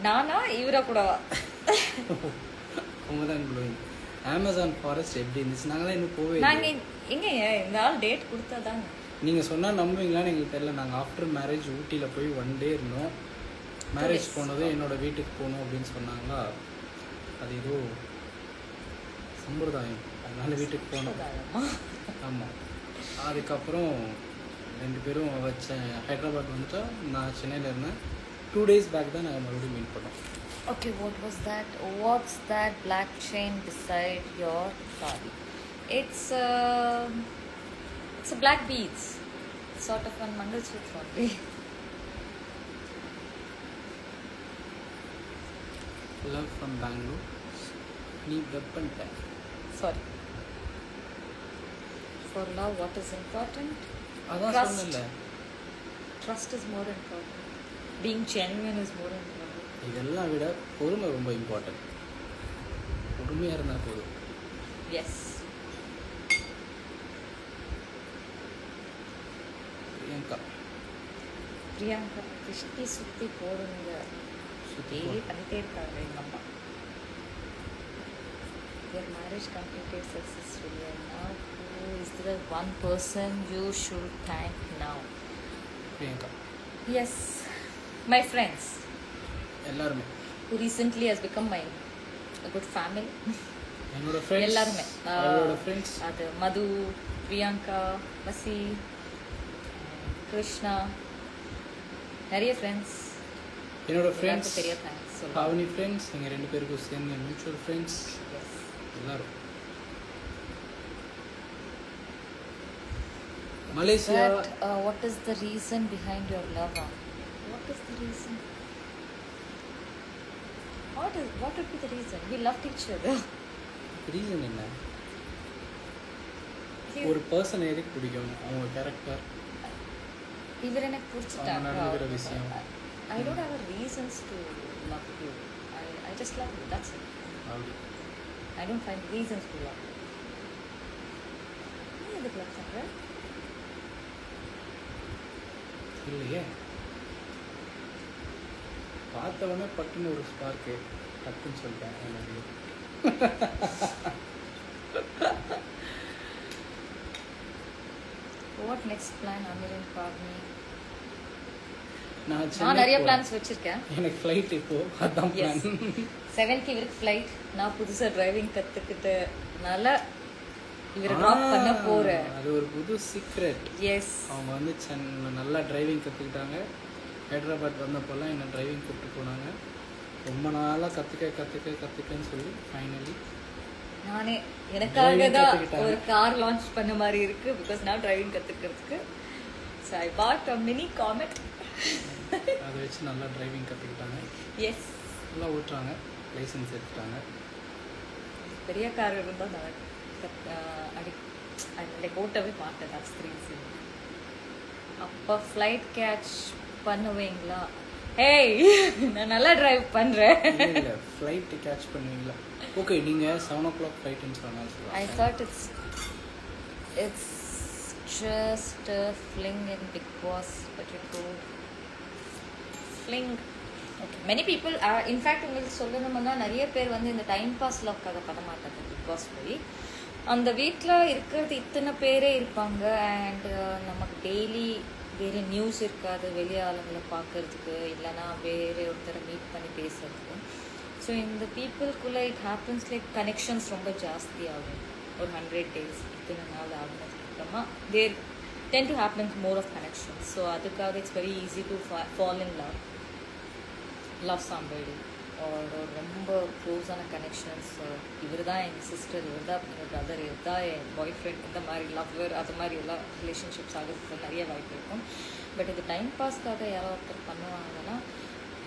நானா இவரா கூடவா? அவங்கதான் glowing. Amazon forest எப்படி இருந்துச்சு? நாங்களாம் இன்னும் போவே இல்லை. நாங்க எங்க இந்த ஆள் டேட் கொடுத்தாதாங்க. நீங்கள் சொன்னால் நம்புவீங்களான்னு எங்களுக்கு தெரியல. நாங்கள் ஆஃப்டர் மேரேஜ் ஊட்டியில் போய் 1 day இருந்தோம். மேரேஜ் போனதும் என்னோடய வீட்டுக்கு போகணும் அப்படின்னு சொன்னாங்களா, அது ஏதோ சம்பிரதாயம், அதனால வீட்டுக்கு போனோம். ஆமாம், அதுக்கப்புறம் 2 பேரும் ஹைதராபாத் வந்துட்டா, நான் சென்னையில் இருந்தேன். 2 days பேக் தான் நாங்கள் மறுபடியும் மீட் பண்ணோம். Okay, what was that? What's that black chain beside your thali? It's it's a black beads, sort of one Mangal Sutra only. Love from Bangalore. நீ வெப்பன்ட்ட. Sorry. For love, what is important? அதான் Trust. சொன்னல. Trust is more important. Being genuine is more important. இதெல்லாம் விட பொறுமை ரொம்ப important. பொறுமையாக இருந்தால் போதும். எஸ். பிரியங்கா கிருஷ்டி சுற்றி போடுங்க. டெய்லி பண்ணிட்டே இருக்காங்க எங்கள் அம்மா. Your marriage completed successfully and now who is the one person you should thank now? Priyanka. Yes, my friends. எல்லாருமே. Who recently has become my a good family. என்னோட ஃப்ரெண்ட்ஸ் எல்லாருமே. அவரோட ஃப்ரெண்ட்ஸ். அது மது, பிரியங்கா, வசி, கிருஷ்ணா, நிறைய ஃப்ரெண்ட்ஸ். என்னோட ஃப்ரெண்ட்ஸ் பெரிய தேங்க்ஸ் சொல்லுங்க. பாவனி ஃப்ரெண்ட்ஸ், எங்கள் 2 பேருக்கும் சேர்ந்து மியூச்சுவல் ஃப்ரெண்ட்ஸ் எல்லாரும். Malaysia. What is the reason behind your love? What is the reason? What would be the reason? We loved each other. Reason என்ன? ஒரு பர்சன் எதுக்கு பிடிக்கும்? அவங்க கேரக்டர். இவர் எனக்கு பிடிச்சிட்டாங்க. நடந்துக்கிற விஷயம். I don't have a reasons to love you. I just love you. That's it. I don't find reasons to love you. நீ எதுக்கு லவ் பண்ற? இல்லையே. பார்த்தவொடனே பட்டுன்னு ஒரு ஸ்பார்க்கு டக்குன்னு சொல்லிட்டேன். What next plan? Amiran Pavni. நான் நிறைய பிளான்ஸ் வச்சிருக்கேன். எனக்கு ஃப்ளைட் இப்போ அதான் பிளான். 7க்கு இவருக்கு ஃப்ளைட். நான் புதுசா டிரைவிங் கத்துக்கிட்டு நல்லா இவரை ட்ராப் பண்ண போறேன். அது ஒரு புது சீக்ரெட். எஸ். அவங்க வந்து நல்லா டிரைவிங் கற்றுக்கிட்டாங்க. ஹைதராபாத் வந்தப்போல்லாம் என்ன டிரைவிங் கூப்பிட்டு போனாங்க. ரொம்ப நாளாக கற்றுக்கன்னு சொல்லி ஃபைனலி நானே எனக்காக தான் ஒரு கார் லான்ச் பண்ண மாதிரி இருக்கு. பிகாஸ் நான் டிரைவிங் கற்றுக்கிறதுக்கு. So I bought a mini Comet. அதை வச்சு நல்லா டிரைவிங் கற்றுக்கிட்டாங்க. எஸ். நல்லா ஓட்டுறாங்க. லைசன்ஸ் எடுத்துட்டாங்க. பெரிய கார் இருந்தால் நான் லைக் ஓட்டவே மாட்டேன். That's three reason. அப்போ ஃப்ளைட் கேட்ச் பண்ணுவீங்களா? ஏய், நான் நல்லா டிரைவ் பண்ணுறேன். இல்லை, ஃப்ளைட்டு கேட்ச் பண்ணுவீங்களா? ஓகே, நீங்கள் 7 o'clock ஃப்ளைட்டுன்னு சொன்னாங்க. I thought it's just a fling in Big Boss, but you told fling. Okay, many people are, in fact, உங்களுக்கு சொல்லணும்னா நிறைய பேர் வந்து இந்த டைம் பாஸ் லவ்க்காக பண்ண மாட்டாங்க. பிக் பாஸ் போய் அந்த வீட்டில் இருக்கிறது இத்தனை பேரே இருப்பாங்க. அண்ட் நமக்கு டெய்லி வேறு நியூஸ் இருக்காது, வெளியே ஆளுங்களை பார்க்கறதுக்கு, இல்லைனா வேறு ஒருத்தரை மீட் பண்ணி பேசுறதுக்கு. ஸோ இந்த பீப்புளுக்குள்ளே இட் ஹேப்பன்ஸ் லைக் கனெக்ஷன்ஸ் ரொம்ப ஜாஸ்தி ஆகும். ஒரு 100 days இத்தனை நாள் ஆகுனதுக்கு அப்புறமா there tend to happens more of connections. So அதுக்காக it's very easy to fall in love somebody. ஒரு ரொம்ப க்ளோஸான கனெக்ஷன்ஸ். இவர் தான் என் சிஸ்டர், இவர் தான் என் பிரதர், இவர் தான் என் பாய் ஃப்ரெண்ட், இந்த மாதிரி லவ்வர், அது மாதிரி எல்லாம் ரிலேஷன்ஷிப்ஸ் ஆகிறதுக்கு நிறைய வாய்ப்பு இருக்கும். பட் இது டைம் பாஸ்க்காக யாரோ ஒருத்தர் பண்ணுவாங்கன்னா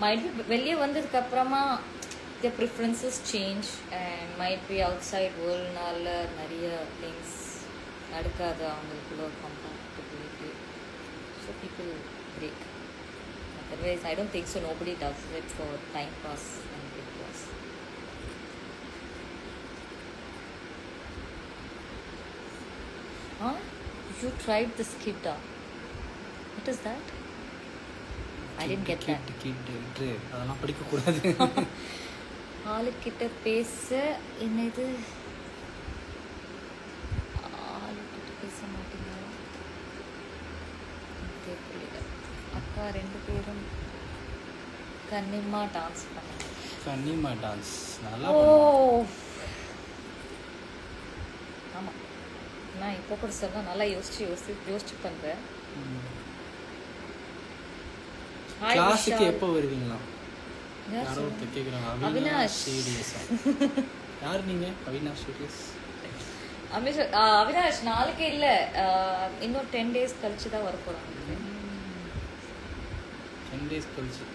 மைட் பி வெளியே வந்ததுக்கப்புறமா their preferences change and might be outside worldனால நிறைய திங்ஸ் நடக்காது அவங்களுக்குள்ள compatibility. So people break. Otherwise, I don't think so. Nobody does it for time pass and Big Boss. Huh? You tried the skid? What is that? I didn't get that. அதெல்லாம் படிக்கக்கூடாது. ஆளுக்கிட்ட பேச என்னது? ஆளுக்கிட்ட பேச மாட்டீங்க. அக்கா 2 பேரும் கன்னிமா டான்ஸ் பண்ணாங்க. கன்னிமா dance நல்லா பண்ணுவாங்க. ஆமாம், நான் இப்போ கூட சொன்னால் நல்லா யோசிச்சு பண்ணுறேன். கிளாஸுக்கு எப்போ வருவீங்களா? யாரோ ஒருத்தர் கேட்குறாங்க அவினாஷ் சீரியஸா யார் நீங்கள் அவினாஷ் சீரியஸ் அவினாஷ் நாளைக்கு இல்லை இன்னும் 10 days கழிச்சு தான் வர போகிறாங்க 10 days கழிச்சு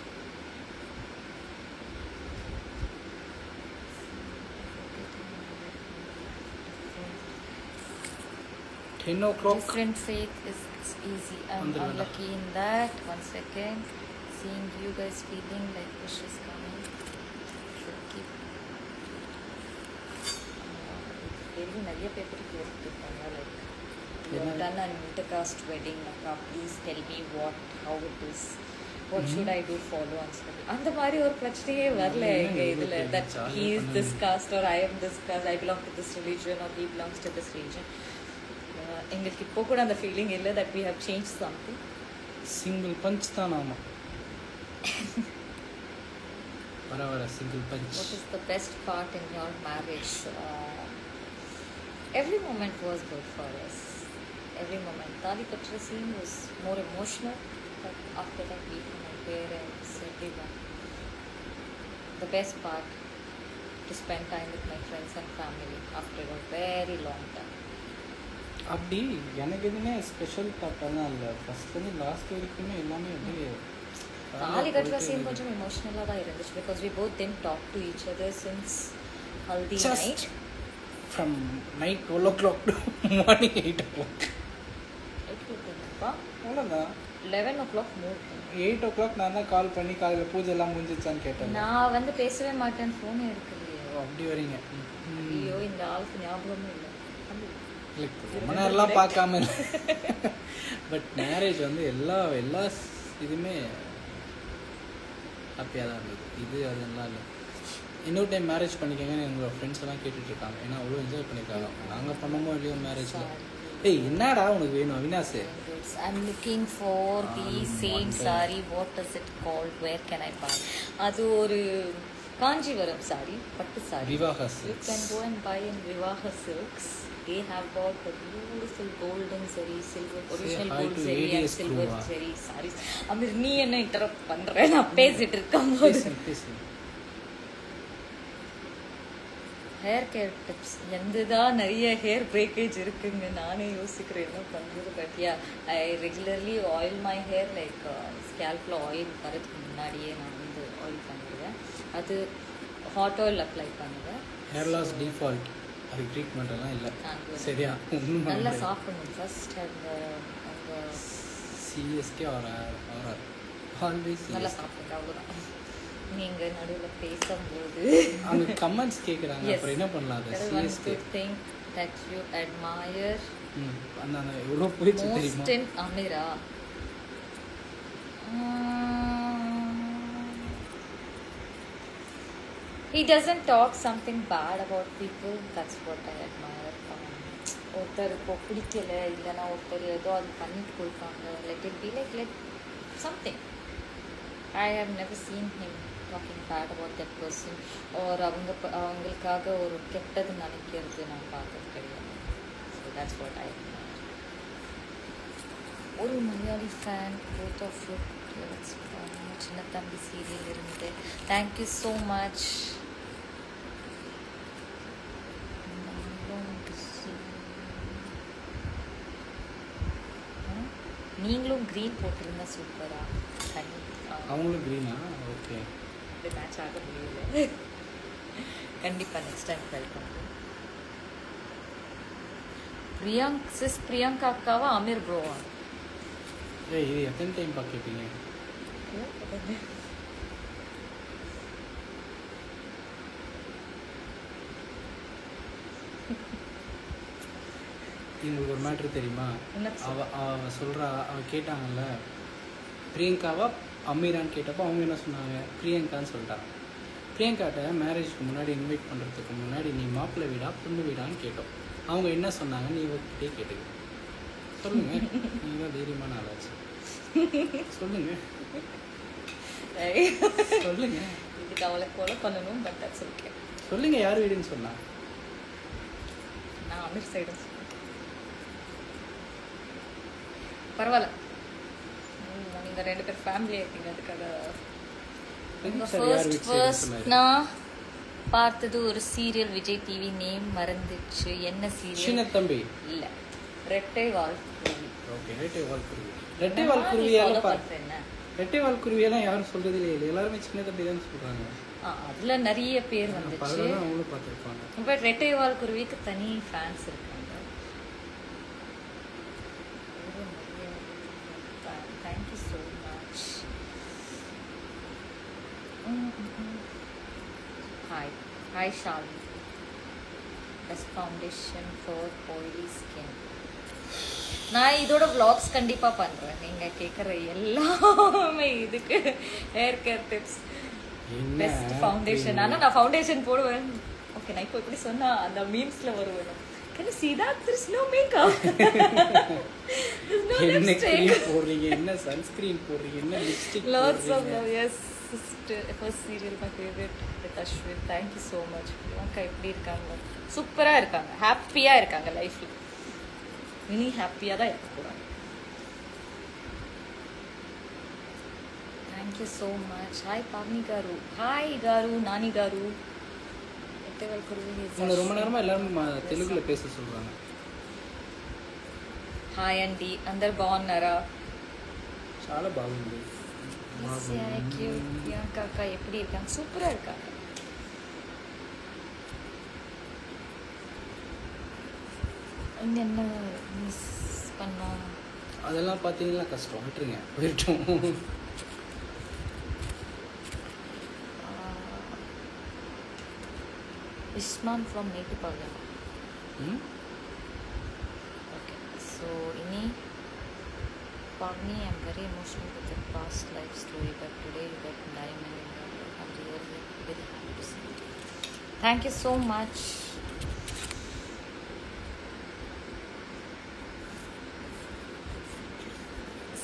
Different faith is easy. I'm unlucky in that. 1 second. Seeing you guys feeling like wish is coming. Should keep. Really, நிறைய பேப்பர் கேட்டுருக்காங்க. Like, you have done an intercaste wedding. Akka, please tell me how it is. What should I do? Follow and stuff. அந்த மாதிரி ஒரு பிரச்சனையே வரல எங்க இதுல. That he is this caste or I am this caste. I belong to this religion or he belongs to this religion. எங்களுக்கு இப்போ கூட அந்த ஃபீலிங் இல்லை that we have change something single punch தான் நாம வர single punch what is the best part in your marriage every moment was good for us every moment தாலி கட்டுற scene was more emotional but after that meet my parents every one the best part to spend time with my friends and family after a very long time அப்படி எனக்கு எதுவுமே special பார்ட்டெல்லாம் இல்லை ஃபஸ்ட்லேருந்து last வரைக்குமே எல்லாமே அப்படியே தாலி கட்டுற சீன் கொஞ்சம் எமோஷ்னலாக தான் இருந்துச்சு because we both then talk to each other since haldi night from night 12 o'clock to morning 8 o'clock அவ்வளோதான் 11 o'clock மூட் 8 o'clock நான் தான் கால் பண்ணி காலையில் பூஜை எல்லாம் முடிஞ்சிச்சான்னு கேட்டேன் நான் வந்து பேசவே மாட்டேன் ஃபோன் எடுக்கலையே அப்படி வரீங்க ஐயோ இந்த ஆளுக்கு ஞாபகமே இல்லை ரொம்ப நேரம்லாம் பார்க்காம இல்லை பட் மேரேஜ் வந்து எல்லா இதுவுமே ஹாப்பியாக தான் இருந்தது இது அதெல்லாம் இல்லை இன்னொரு டைம் மேரேஜ் பண்ணிக்கங்கன்னு எங்களோட ஃப்ரெண்ட்ஸ் எல்லாம் கேட்டுட்ருக்காங்க ஏன்னா அவ்வளோ என்ஜாய் பண்ணியிருக்காங்க நாங்கள் பண்ணமோ இல்லையோ மேரேஜில் ஏய் என்னடா உனக்கு வேணும் Avinash I'm looking for the same saree. What is it called? Where can I buy? அது ஒரு காஞ்சிவரம் saree, பட்டு saree. Vivaha Silks. You can go and buy in Vivaha Silks. They have got the beautiful golden zari, silver, original gold zari and silver zari sarees. Amir நீ என்ன interrupt பண்ற நான் பேசிட்டு இருக்கும்போது hair care tips எந்ததான் நிறைய hair breakage இருக்குங்க நானே யோசிக்கிறேன் என்ன பண்ணுறது but yeah I regularly oil my hair like ஸ்கேல்பில் ஆயில் வரதுக்கு முன்னாடியே நான் வந்து ஆயில் பண்ணிடுவேன் அது ஹாட் ஆயில் அப்ளை பண்ணுவேன் ஹேர் லாஸ் டிஃபால்ட் அது ட்ரீட்மெண்ட் எல்லாம் இல்லை சரியா நல்லா சாப்பிடணும் ஃபர்ஸ்ட் அந்த சிஎஸ்கே ஆர்ஆர் ஆல்வேஸ் நல்லா சாப்பிடுங்க அவ்வளோதான் நீங்கள் நடுவில் பேசும்போது அவங்க கமெண்ட்ஸ் கேட்குறாங்க அப்புறம் என்ன பண்ணலாம் அது CSK thing that you admire அந்த எவ்வளோ போயிடுச்சு தெரியுமா most in Ameera He doesn't talk something bad about people. That's what I admire. ஒருத்தர் இப்போ பிடிக்கல இல்லைன்னா ஒருத்தர் ஏதோ அது பண்ணிட்டு கொடுப்பாங்க let it be like something. I have never seen him talking bad about that person or அவங்களுக்காக ஒரு கெட்டது நினைக்கிறது நான் பார்த்தது கிடையாது. So that's what I admire. ஒரு Malayali fan both of you சின்ன தம்பி சீரியல் இருந்து தேங்க்யூ ஸோ மச். நீங்களும் க்ரீன் போட்டிருந்தா சூப்பரா அவங்களும் க்ரீனா ஓகே இது மேட்ச் ஆக முடியல கண்டிப்பாக நெக்ஸ்ட் டைம் ட்ரை பண்ணுறேன். பிரியங்கா அக்காவா அமீர் ப்ரோவா ஏய் இது எத்தனை டைம் பார்த்துருப்பீங்க உங்களுக்கு ஒரு மேட்ரு தெரியுமா அவ சொல்கிறா அவ கேட்டாங்கல்ல பிரியங்காவா அமீரான்னு கேட்டப்போ அவங்க என்ன சொன்னாங்க பிரியங்கான்னு சொல்லிட்டாங்க. பிரியங்காட்ட மேரேஜ்க்கு முன்னாடி இன்வைட் பண்ணுறதுக்கு முன்னாடி நீ மாப்பிள்ளை வீடா பொண்ணு வீடான்னு கேட்டோம். அவங்க என்ன சொன்னாங்க நீ ஒருக்கிட்டே கேட்டுக்க சொல்லுங்க நீங்கள் தைரியமான ஆளாச்சு சொல்லுங்க சொல்லுங்க இதுக்கு அவளை கொலை பண்ணணும் பட் தட்ஸ் ஓகே சொல்லுங்க யார் வீடுன்னு சொன்னா நான் அமீர் சைடு பரவாயில்ல நீங்கள் 2 பேர் ஃபேமிலி ஆகிட்டீங்க அதுக்காக பிரதீப் சார் யார் வீட் சைடு சொன்னாரு? நான் பார்த்தது ஒரு சீரியல் விஜய் டிவி நேம் மறந்துச்சு. என்ன சீரியல்? சின்ன தம்பி இல்ல, ரெட்டை வால் குருவி. ஓகே, ரெட்டை வால் குருவி. ரெட்டை வால் குருவியால பார்த்தேன். ரெட்டை வால் குருவியெல்லாம் யாரும் சொல்றது இல்ல, எல்லாருமே சின்ன தம்பி தான் சொல்றாங்க. அதுல நிறைய பேர் வந்துச்சு. பரவாயில்ல, அவங்களும் பார்த்துருப்பாங்க. பட் ரெட்டை வால் குருவிக்கு தனி ஃபேன்ஸ் இருக்காங்க. Thank you so much. Hi hi Shali. Best foundation for oily skin. நான் இதோட vlogs கண்டிப்பாக பண்ணுறேன். நீங்கள் கேட்குற எல்லாமே இதுக்கு hair care tips, best foundation. ஆனால் நான் ஃபவுண்டேஷன் போடுவேன். ஓகே, நான் இப்போ இப்படி சொன்னால் அந்த மீம்ஸில் வருவேன். Can you see that? There's no makeup. There's no lipstick. போடுறீங்க, என்ன சன்ஸ்கிரீன் போடுறீங்க, என்ன lipstick. Lots of love. Yes, sister. First serial my favorite with Ashwin. Thank you so much. அக்கா எப்படி இருக்காங்க? சூப்பரா இருக்காங்க, ஹாப்பியா இருக்காங்க லைஃப்ல. இனி ஹாப்பியா தான் இருக்க போறாங்க. Thank you so much. Hi Pavni garu. Hi garu, Nani garu. உன்னை ரொம்ப நேரமா எல்லாரும் தெலுங்குல பேச சொல்றாங்க. హాయ్ అండి, అందరు బాగున్నారా? చాలా బాగుంది. அக்கா எப்படி இருக்காங்க? சூப்பரா இருக்காங்க. என்ன மிஸ் பண்ணோம் அதெல்லாம் பார்த்தீங்கன்னா கஷ்டம். விட்டுருங்க, போயிட்டோம். Isman from Netipalem. Okay, so ini Pavni, I'm very emotional with your past life story, but today you got diamond in your life. I'm really very happy to see it. Thank you so much.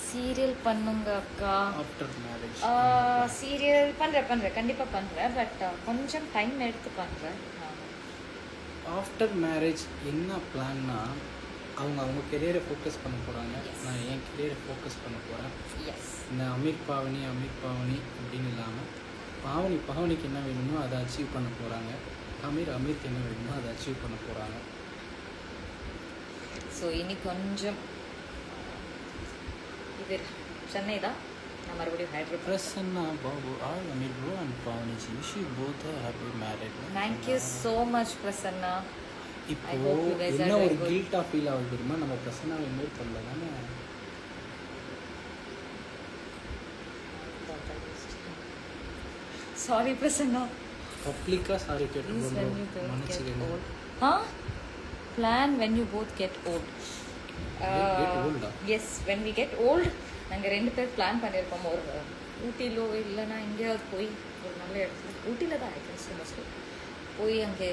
Serial பண்ணுங்க அக்கா. After marriage serial பண்ணுறேன் கண்டிப்பாக பண்ணுறேன். But கொஞ்சம் time எடுத்து பண்ணுறேன். After marriage என்ன பிளான்னா, அவங்க கெரியரை ஃபோக்கஸ் பண்ண போகிறாங்க. நான் என் கெரியரை ஃபோக்கஸ் பண்ண போகிறேன். இந்த அமீர் பாவனி அப்படின்னு இல்லாமல் பாவனிக்கு என்ன வேணுமோ அதை அச்சீவ் பண்ண போகிறாங்க. அமீருக்கு என்ன வேணுமோ அதை அச்சீவ் பண்ண போகிறாங்க. ஸோ இனி கொஞ்சம் இது சென்னை தான், நான் மறுபடியும் Hyderabad. Prasanna Babu all Amir bro and Bhavani ji wish you both are happy married. Thank you so much Prasanna. இப்போ என்ன ஒரு கில்ட்டா ஃபீல் ஆகுது தெரியுமா, நம்ம பிரசன்னாவை இன்வைட் பண்ணல தானே. சாரி பிரசன்னா, பப்ளிக்கா சாரி கேட்டுக்கோங்க, மன்னிச்சுக்கங்க. Plan when you both get old. Yes, when we get old, நாங்கள் 2 பேர் பிளான் பண்ணியிருக்கோம். ஒரு ஊட்டிலோ இல்லைன்னா எங்கேயாவது போய் ஒரு நல்ல இடத்துல, ஊட்டியில் தான் ஆகிடுச்சு மோஸ்ட்லி, போய் அங்கே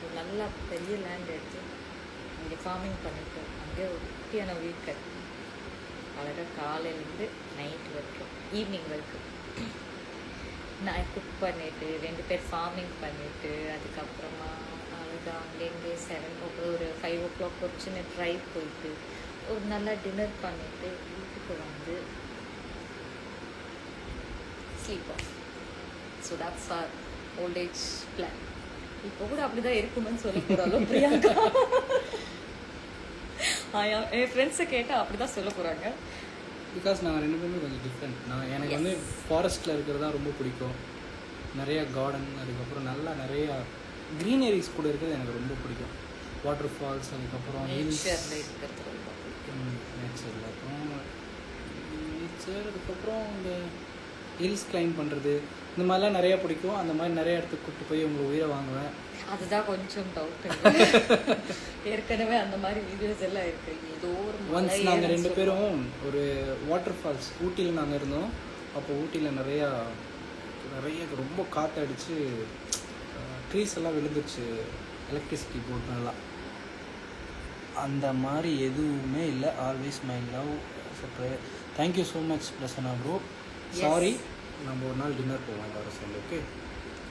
ஒரு நல்ல பெரிய லேண்ட் எடுத்து அங்கே ஃபார்மிங் பண்ணிட்டு அங்கே ஒரு குட்டியான வீடு கட்டி அழகாக காலையிலேருந்து நைட் வரைக்கும் ஈவினிங் வரைக்கும் நான் குக் பண்ணிவிட்டு 2 பேர் ஃபார்மிங் பண்ணிவிட்டு அதுக்கப்புறமா அழகாக அங்கேருந்து 7 ஒரு 5 o'clock ஒரு சின்ன ட்ரைவ் போயிட்டு ஒரு நல்லா டின்னர் பண்ணிவிட்டு வீட்டுக்கு வந்து sleep off. So that's our old age plan. இப்போ கூட அப்படிதான் இருக்குமென்னு சொல்ல போகிறாலும் பிரியாங்கா, என் ஃப்ரெண்ட்ஸை கேட்டால் அப்படி தான் சொல்ல போகிறாங்க. பிகாஸ் நாங்கள் 2 பேருமே கொஞ்சம் டிஃப்ரெண்ட். எனக்கு வந்து ஃபாரஸ்ட்டில் இருக்கிறது தான் ரொம்ப பிடிக்கும். நிறையா கார்டன், அதுக்கப்புறம் நல்லா நிறையா க்ரீனரிஸ் கூட இருக்கிறது எனக்கு ரொம்ப பிடிக்கும். வாட்டர் ஃபால்ஸ், அதுக்கப்புறம் நேச்சரில் இருக்கிறது ரொம்ப பிடிக்கும். நேச்சரில் அப்புறம் நேச்சர், அதுக்கப்புறம் இந்த ஹில்ஸ் கிளைம் பண்ணுறது, இந்த மாதிரிலாம் நிறையா பிடிக்கும். அந்த மாதிரி நிறைய இடத்துக்கு கூப்பிட்டு போய் உங்களை உயிரை வாங்குவேன். அதுதான் கொஞ்சம் டவுட். ஏற்கனவே அந்த மாதிரி வீடியோஸ் எல்லாம் இருக்கு. ஏதோ ஒரு ஒன்ஸ் நாங்கள் 2 பேரும் ஒரு வாட்டர் ஃபால்ஸ் ஊட்டியில் நாங்கள் இருந்தோம். அப்போ ஊட்டியில் நிறையா ரொம்ப காற்றடிச்சு ட்ரீஸ் எல்லாம் விழுந்துருச்சு, எலக்ட்ரிசிட்டி போர்ட்லாம். அந்த மாதிரி எதுவுமே இல்லை. ஆல்வேஸ் மை லவ் சப்ரே. Thank you so much Prasanna bro. Sorry, நம்ம ஒரு நாள் டின்னர் போவோம் எல்லாரும் சேர்ந்து. ஓகே,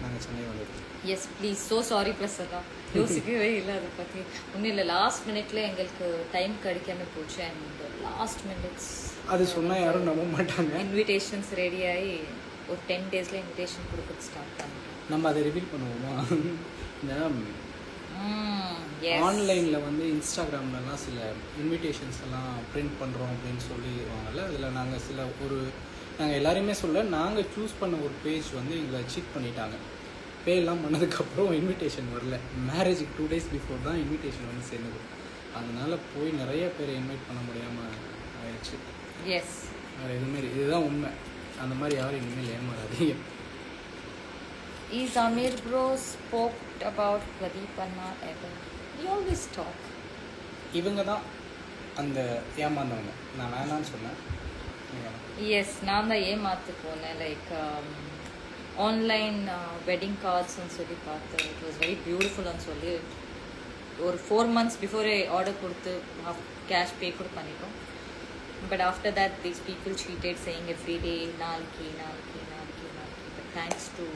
நாங்கள் சென்னை வந்துடுவோம். Yes please. So sorry Prasanna, யோசிக்கவே இல்லை அதை பற்றி. ஒன்றும் இல்லை, லாஸ்ட் மினிட்ல எங்களுக்கு டைம் கிடைக்காம போச்சு. அண்ட் லாஸ்ட் மினிட்ஸ் அது சொன்னால் யாரும் நம்ப மாட்டாங்க. இன்விடேஷன்ஸ் ரெடி ஆகி ஒரு 10 daysல இன்விடேஷன் கொடுக்க ஸ்டார்ட் பண்ணிட்டோம். நம்ம அதை ரிவீல் பண்ணுவோமா? இந்த ஆன்லைனில் வந்து இன்ஸ்டாகிராம்லலாம் சில இன்விடேஷன்ஸ் எல்லாம் பிரிண்ட் பண்ணுறோம் அப்படின்னு சொல்லிடுவாங்கல்ல. அதில் நாங்கள் எல்லாரையுமே சொல்ல, நாங்கள் சூஸ் பண்ண ஒரு பேஜ் வந்து எங்களை சீட் பண்ணிட்டாங்க. பே எல்லாம் பண்ணதுக்கப்புறம் இன்விடேஷன் வரல. மேரேஜுக்கு 2 days பிஃபோர் தான் இன்விடேஷன் வந்து சேர்ந்தது. அதனால் போய் நிறைய பேரை இன்வைட் பண்ண முடியாமல் ஆயிடுச்சு. எஸ், வேறு எதுவுமே இதுதான் உண்மை. அந்த மாதிரி யாரும் இனிமேல் ஏமாறாதீங்க. Is Amir bro spoke about Pradeep Anna ever? We always talk. இவங்க தான் அந்த ஏமாந்தவங்க. நான் வேணான்னு சொன்னேன். எஸ், நான் தான் ஏமாத்து போனேன். லைக் ஆன்லைன் வெட்டிங் கார்ட்ஸ்ன்னு சொல்லி பார்த்தேன். இட் வாஸ் வெரி பியூட்டிஃபுல்னு சொல்லி ஒரு 4 months பிஃபோரே ஆர்டர் கொடுத்து கேஷ் பே கூட பண்ணிட்டோம். But after that these people cheated saying every day நாளைக்கு. But thanks to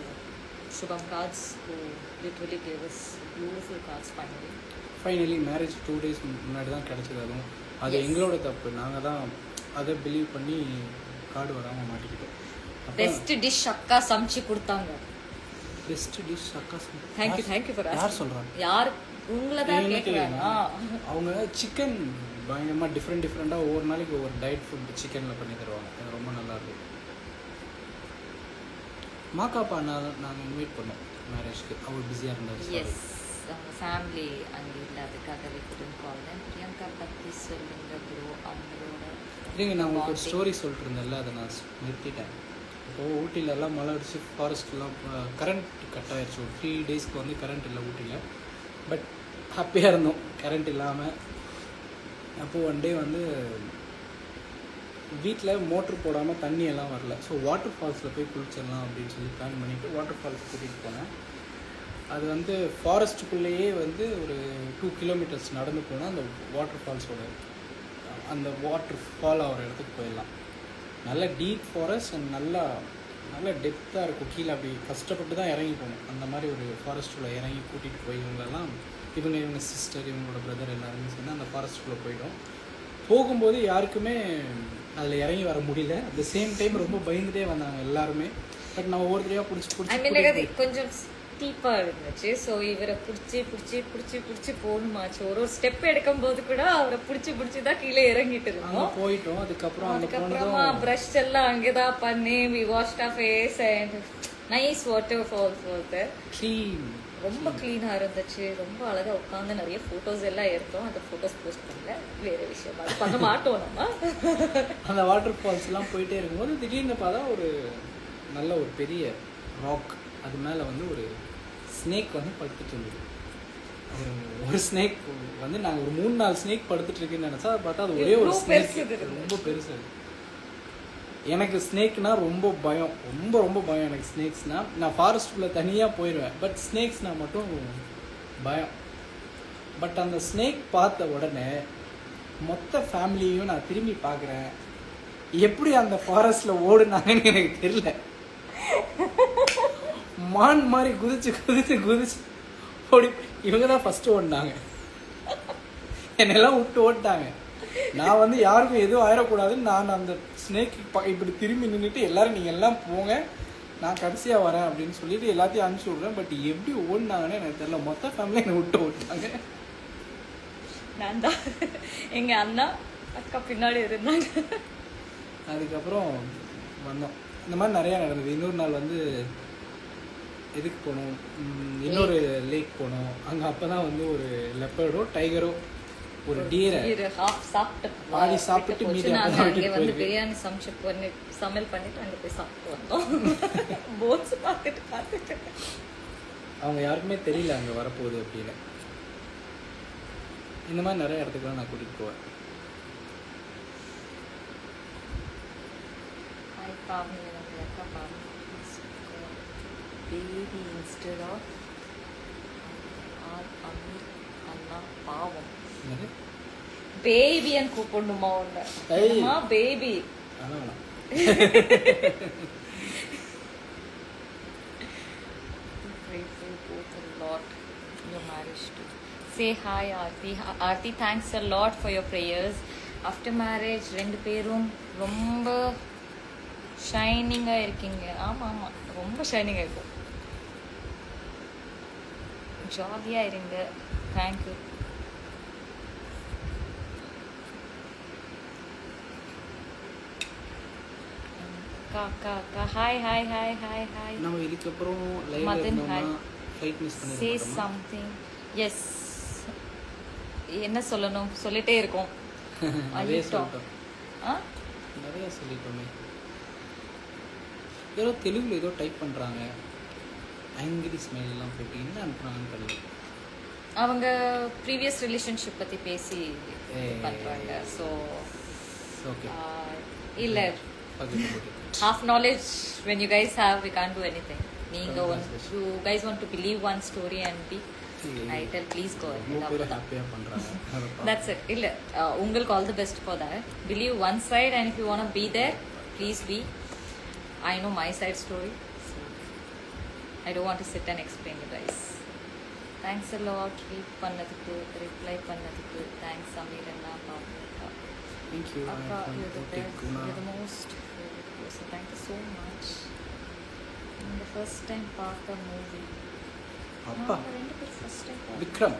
Shubham Cards who literally gave us beautiful cards finally marriage 2 days முன்னாடி தான் கிடச்சிது. அதுவும் அது எங்களோட தப்பு. நாங்கள் தான் அதை பிலீவ் பண்ணி கார்டு வராமல் மாட்டிக்கிட்டோம். பெஸ்ட் டிஷ் அக்கா சமைச்சு கொடுத்தாங்க. பெஸ்ட் டிஷ் அக்கா தேங்க்யூ ஃபார் யார் சொல்கிறாங்க? யார் உங்களை தான் கேட்குறாங்க. அவங்க சிக்கன் பயங்கரமாக டிஃப்ரெண்ட்டாக ஒவ்வொரு நாளைக்கு ஒவ்வொரு டயட் ஃபுட் சிக்கனில் பண்ணி தருவாங்க. அது ரொம்ப நல்லாயிருக்கும். மாக்காப்பா நாங்கள் இன்வைட் பண்ணோம் மேரேஜ்க்கு. அவர் பிஸியாக இருந்தார். எஸ், அவங்க ஃபேமிலி அங்கே இல்லை, அதுக்காக we couldn't call them. Priyanka பற்றி சொல்லுங்க ப்ரோ. அவங்களோட இல்லைங்க, நான் உங்களுக்கு ஒரு ஸ்டோரி சொல்லிட்டு இருந்தேன்ல, அதை நான் நிறுத்திட்டேன். இப்போது ஊட்டிலெல்லாம் மழை அடிச்சு ஃபாரஸ்ட்லாம் கரண்ட் கட் ஆயிடுச்சு. ஒரு 3 daysக்கு வந்து கரண்ட் இல்லை ஊட்டியில். பட் ஹாப்பியாக இருந்தோம் கரண்ட் இல்லாமல். அப்போது ஒன் டே வந்து வீட்டில் மோட்ரு போடாமல் தண்ணி எல்லாம் வரல. ஸோ வாட்டர் ஃபால்ஸில் போய் குளிச்சிடலாம் அப்படின்னு சொல்லி பிளான் பண்ணிவிட்டு வாட்டர் ஃபால்ஸ் கூட்டிகிட்டு போனேன். அது வந்து ஃபாரஸ்ட்டுக்குள்ளேயே வந்து ஒரு 2 kilometers நடந்து போனால் அந்த வாட்டர் ஃபால்ஸோட அந்த வாட்டர் ஃபால் ஆகிற இடத்துக்கு போயிடலாம். நல்ல டீப் ஃபாரஸ்ட் அண்ட் நல்லா டெப்த்தாக இருக்கும். கீழே அப்படி கஷ்டப்பட்டு தான் இறங்கி போகணும். அந்த மாதிரி ஒரு ஃபாரஸ்ட்டுக்குள்ளே இறங்கி கூட்டிகிட்டு போய் இவங்க சிஸ்டர், இவங்களோட பிரதர் எல்லாருமே சேர்ந்து அந்த ஃபாரஸ்ட்டுக்குள்ளே போயிட்டோம். போகும்போது யாருக்குமே அதில் இறங்கி வர முடியல. அட் த சேம் டைம் ரொம்ப பயந்துட்டே வந்தாங்க எல்லாருமே. பட் நான் ஒவ்வொருத்தரையாக பிடிச்சி கொஞ்சம் ஸ்டீப்பாக இருந்துச்சு. ஸோ இவரை பிடிச்சி போகணுமாச்சு. ஒரு ஸ்டெப் எடுக்கும் போது கூட அவரை பிடிச்சி தான் கீழே இறங்கிட்டு இருக்கோம். போயிட்டோம். அதுக்கப்புறமா ப்ரஷ் எல்லாம் அங்கே தான் பண்ணி we washed our face and nice waterfalls was there. ரொம்ப க்ளீனாக இருந்துச்சு. ரொம்ப அழகாக உட்காந்து நிறைய ஃபோட்டோஸ் எல்லாம் எடுத்தோம். அந்த ஃபோட்டோஸ் போஸ்ட் பண்ணல, வேறு விஷயம். அது பண்ண மாட்டோம் நம்ம. அந்த வாட்டர் ஃபால்ஸ்லாம் போயிட்டே இருக்கும்போது திடீர்னு பார்த்தா ஒரு நல்ல ஒரு பெரிய ராக், அது மேலே வந்து ஒரு ஸ்னேக் வந்து படுத்துட்டு இருந்தது. ஒரு ஸ்னேக் வந்து நாங்கள் ஒரு 3-4 ஸ்னேக் படுத்துட்டு இருக்குன்னு நினச்சா பார்த்தா அது ஒரே ஒரு ஸ்னேக், ரொம்ப பெருசு. எனக்கு ஸ்னேக்னா ரொம்ப பயம், ரொம்ப பயம் எனக்கு ஸ்னேக்ஸ்னால். நான் ஃபாரஸ்ட்டுக்குள்ளே தனியாக போயிடுவேன். பட் ஸ்னேக்ஸ்னால் மட்டும் பயம். பட் அந்த ஸ்னேக் பார்த்த உடனே மொத்த ஃபேமிலியும் நான் திரும்பி பார்க்குறேன். எப்படி அந்த ஃபாரஸ்ட்டில் ஓடுனாங்கன்னு எனக்கு தெரியல. மான் மாதிரி குதிச்சு ஓடி. இவங்க தான் ஃபஸ்ட்டு ஓடினாங்க. என்னெல்லாம் விட்டு ஓடிட்டாங்க. நான் வந்து யாருக்கும் எதுவும் ஆயிடக்கூடாதுன்னு நான் அந்த ஸ்னேக் இப்படி திரும்பி நின்றுட்டு எல்லாரும் நீங்கள் எல்லாம் போங்க, நான் கடைசியாக வரேன் அப்படின்னு சொல்லிட்டு எல்லாத்தையும் அனுப்பிச்சி விட்றேன். பட் எப்படி ஓடினாங்கன்னு எனக்கு தெரியல. மொத்த ஃபேமிலியை என்னை விட்டு ஓடிட்டாங்க. நான் தான், எங்கள் அண்ணா அக்கா பின்னாடி இருந்தாங்க. அதுக்கப்புறம் வந்தோம். இந்த மாதிரி நிறையா நடந்தது. இன்னொரு நாள் வந்து எதுக்கு போனோம், இன்னொரு லேக் போனோம். அங்கே அப்போ தான் வந்து ஒரு லெப்பர்டோ டைகரோ ஒரு டீரை பாதி சாப்பிட்டு மீதி வந்து பிரியாணி சமையல் பண்ணிட்டு அங்கே போய் சாப்பிட்டு வந்தோம். போட்ஸ் பார்த்துட்டு அவங்க யாருக்குமே தெரியல அங்கே வரப்போகுது அப்படின்னு. இந்த மாதிரி நிறைய இடத்துக்குலாம் நான் கூட்டிகிட்டு போவேன். baby instead of Amir Anna பாவம். பேபி and கூப்பிடணுமா உன்னை? அம்மா baby. Grateful both a lot your marriage too. Say hi Aarti. Aarti, thanks a lot for your prayers. After marriage ரெண்டு பேரும் ரொம்ப ஷைனிங்காக இருக்கீங்க. ஆமாம் ஆமாம், ரொம்ப ஷைனிங்காக இருக்கும். ஜாலியாக இருங்க. தேங்க்யூ. அக்கா அக்கா hi hi hi hi hi. நம்ம இதுக்கப்புறம் லைவ்ல மதன் இருந்தோம்னா ஹாய். ஃப்ளைட் மிஸ் சே பண்ணிடுறோம். சம்திங். எஸ், என்ன சொல்லணும் சொல்லிட்டே இருக்கோம். நிறைய அழிட்டோம். சொல்லிட்டோம். ஆ நிறைய சொல்லிட்டோமே. ஏதோ தெலுங்குல ஏதோ டைப் பண்ணுறாங்க, ஆங்கிரி ஸ்மைல்லாம் போட்டு என்ன அனுப்புகிறாங்கன்னு தெரியல. அவங்க ப்ரீவியஸ் ரிலேஷன்ஷிப் பற்றி பேசி பண்ணுறாங்க. ஸோ ஓகே இல்லை, half knowledge when you guys have, we can't do anything. You guys want to believe one story and be, I tell please go ahead. That's it. illa ungalku all the best for that. Believe one side, and if you want to be there, please be. I know my side story, so I don't want to sit and explain you guys. Thanks a lot. Read pannadukku, reply pannadukku. Thanks Samir anna, Pavnika. Thank you. Akka, you're the best. You're the most favorite person. Thank you so much. The first time பார்த்த movie அப்பா ரெண்டு பேர் first time Vikram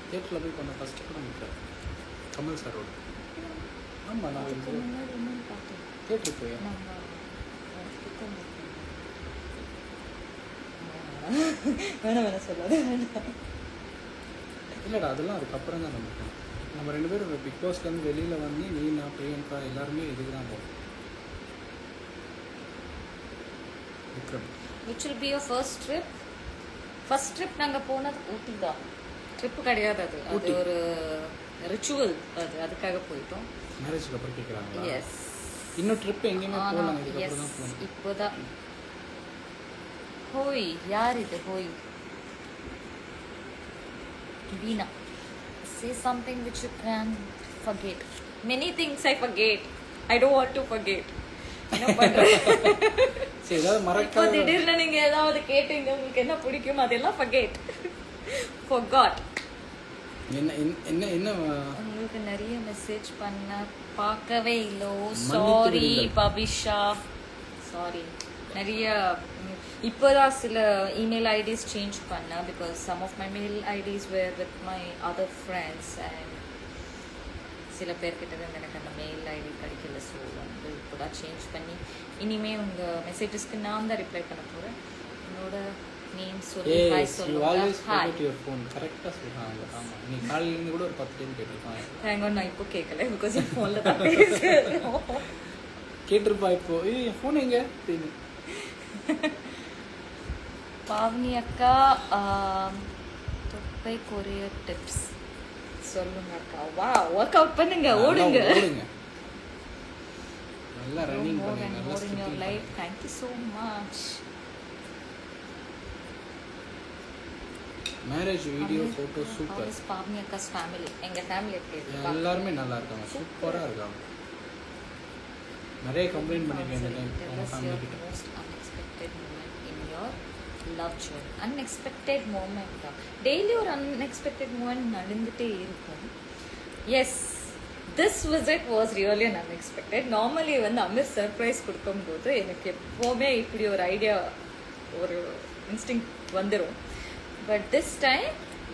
தியேட்டரில் போய் பண்ண first படம் விக்ரம், கமல் சாரோட. ஆமாம், நான் முன்னாடி இன்னும் பார்த்தேன். தியேட்டருக்கு போய் நம்ம வேணாம் சொல்லாது. இல்லைடா, அதெல்லாம் அதுக்கப்புறம் தான் நம்ம ரெண்டு பேரும் பிக் பாஸ்லேருந்து வெளியில் வந்து நீ, நான், பிரியங்கா எல்லாருமே இதுக்கு தான் போவோம். Vikram which will be your first trip? first trip நாங்கள் போனது ஊட்டி தான். ட்ரிப்பு கிடையாது, அது அது ஒரு ரிச்சுவல். அதுக்காக போயிட்டோம். மேரேஜுக்கு அப்புறம் கேட்குறாங்களா? எஸ். இன்னும் ட்ரிப் எங்கேயுமே போகலாம், இதுக்கப்புறம் தான் போகணும். இப்போதான். ஹோய், யார் இது? ஹோய் வீணா. Say something which you can forget. Many things I forget. I don't want to forget. என்ன பண்றது? சரி, ஏதாவது மறக்க. இப்போ திடீர்னு நீங்க ஏதாவது கேட்டீங்க, உங்களுக்கு என்ன பிடிக்கும், அதெல்லாம் forget. Forgot. என்ன என்ன என்ன உங்களுக்கு நிறைய மெசேஜ் பண்ண பார்க்கவே இல்லை. Sorry Babisha, sorry. நிறைய இப்போதான் சில இமெயில் ஐடிஸ் சேஞ்ச் பண்ணேன், because some of my mail IDs were with my other friends, and சில பேர்கிட்ட இருந்து எனக்கு அந்த மெயில் ஐடி கிடைக்கல. ஸோ வந்து இப்போ தான் சேஞ்ச் பண்ணி இனிமேல் உங்கள் மெசேஜஸ்க்கு நான் தான் ரிப்ளை பண்ண போகிறேன். என்னோட நேம் சொல்லி ஹாய் சொல்லுங்க. ஹாய் கரெக்டாக சொல்கிறாங்க. ஆமாம், நீ காலையிலேருந்து கூட ஒரு 10 டைம் கேட்டிருப்பாங்க. தேங்க் நான் இப்போ கேட்கல, பிகாஸ் என் ஃபோனில் தான் பேசுகிறோம். கேட்டிருப்பா. இப்போ என் ஃபோன் எங்கே தெரியுது? பாவனி அக்கா, தொப்பை கொரிய டிப்ஸ் சொல்லுங்க அக்கா. வா, ஒர்க் அவுட் பண்ணுங்க, ஓடுங்க. நல்லா ரன்னிங் பண்ணுங்க, நல்லா skipping your life. Thank you so much. Marriage video photo super. Pavani அக்காஸ் ஃபேமிலி, எங்க ஃபேமிலி எப்படி எல்லாரும் நல்லா இருக்காங்க, சூப்பரா இருக்காங்க. நிறைய கம்ப்ளைண்ட் பண்ணிருக்கேன் உங்க ஃபேமிலி கிட்ட. most unexpected moment in your love journey. unexpected moment தான். டெய்லி ஒரு unexpected moment நடந்துட்டே இருக்கும். Yes, this visit was really an unexpected. Normally வந்து அமீர் சர்ப்ரைஸ் கொடுக்கும்போது எனக்கு எப்போவுமே இப்படி ஒரு ஐடியா, ஒரு இன்ஸ்டிங் வந்துடும். பட் திஸ் டைம்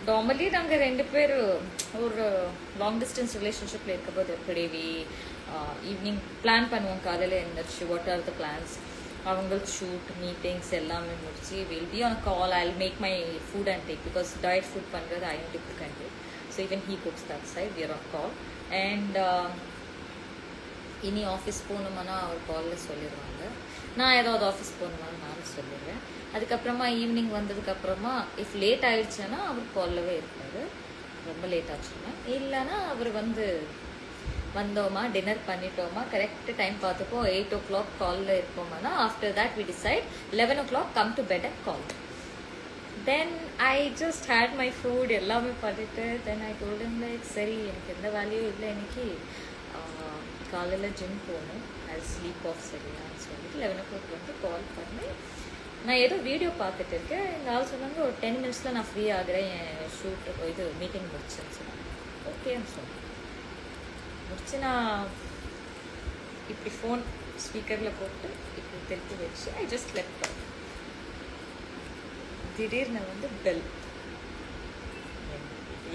நார்மலி நாங்கள் ரெண்டு பேர் ஒரு லாங் டிஸ்டன்ஸ் ரிலேஷன்ஷிப்பில் இருக்கும்போது எப்படி ஈவினிங் பிளான் பண்ணுவோம். காலையில் எழுந்திரிச்சு வாட் ஆர் த பிளான்ஸ், அவங்களுக்கு ஷூட் மீட்டிங்ஸ் எல்லாமே முடிச்சு will be on call. I make my food and take, because diet food பண்ணுறது I need to cook and take. So even he cooks that side, we are on call. And இனி office போகணுமானா அவர் காலில் சொல்லிடுவாங்க. நான் ஏதாவது office போகணுமான்னு நானும் சொல்லிடுவேன். அதுக்கப்புறமா ஈவினிங் வந்ததுக்கப்புறமா இஃப் லேட் ஆகிடுச்சுன்னா அவர் கால்லவே இருப்பார். ரொம்ப லேட் ஆச்சுன்னா, இல்லைன்னா அவர் வந்து வந்தோமா டின்னர் பண்ணிட்டோமா கரெக்ட் டைம் பார்த்துப்போ 8 o'clock காலில் இருப்போமானா, after that we decide 11 o'clock come to bed and call. Then I just had my food எல்லாமே பண்ணிட்டு then I told him like, சரி எனக்கு எந்த வேலையும் இல்லை இன்னைக்கு, காலையில் ஜிம் போகணும், ஐ ஸ்லீப் ஆஃப் சரியான்னு சொல்லிட்டு 11 o'clock வந்து கால் பண்ணி நான் ஏதோ வீடியோ பார்த்துட்டு இருக்கேன். எங்கள் ஆள் சொன்னாங்க ஒரு 10 minutesல நான் ஃப்ரீ ஆகிறேன், என் ஷூட்டு இது மீட்டிங் முடிச்சுன்னு சொன்னாங்க. ஓகேன்னு சொன்னேன். முடிச்சு நான் இப்படி ஃபோன் ஸ்பீக்கரில் போட்டு இப்படி திருப்பி வச்சு ஐ ஜஸ்ட் லெஃப்ட் ஆஃப். திடீர்னு வந்து bell.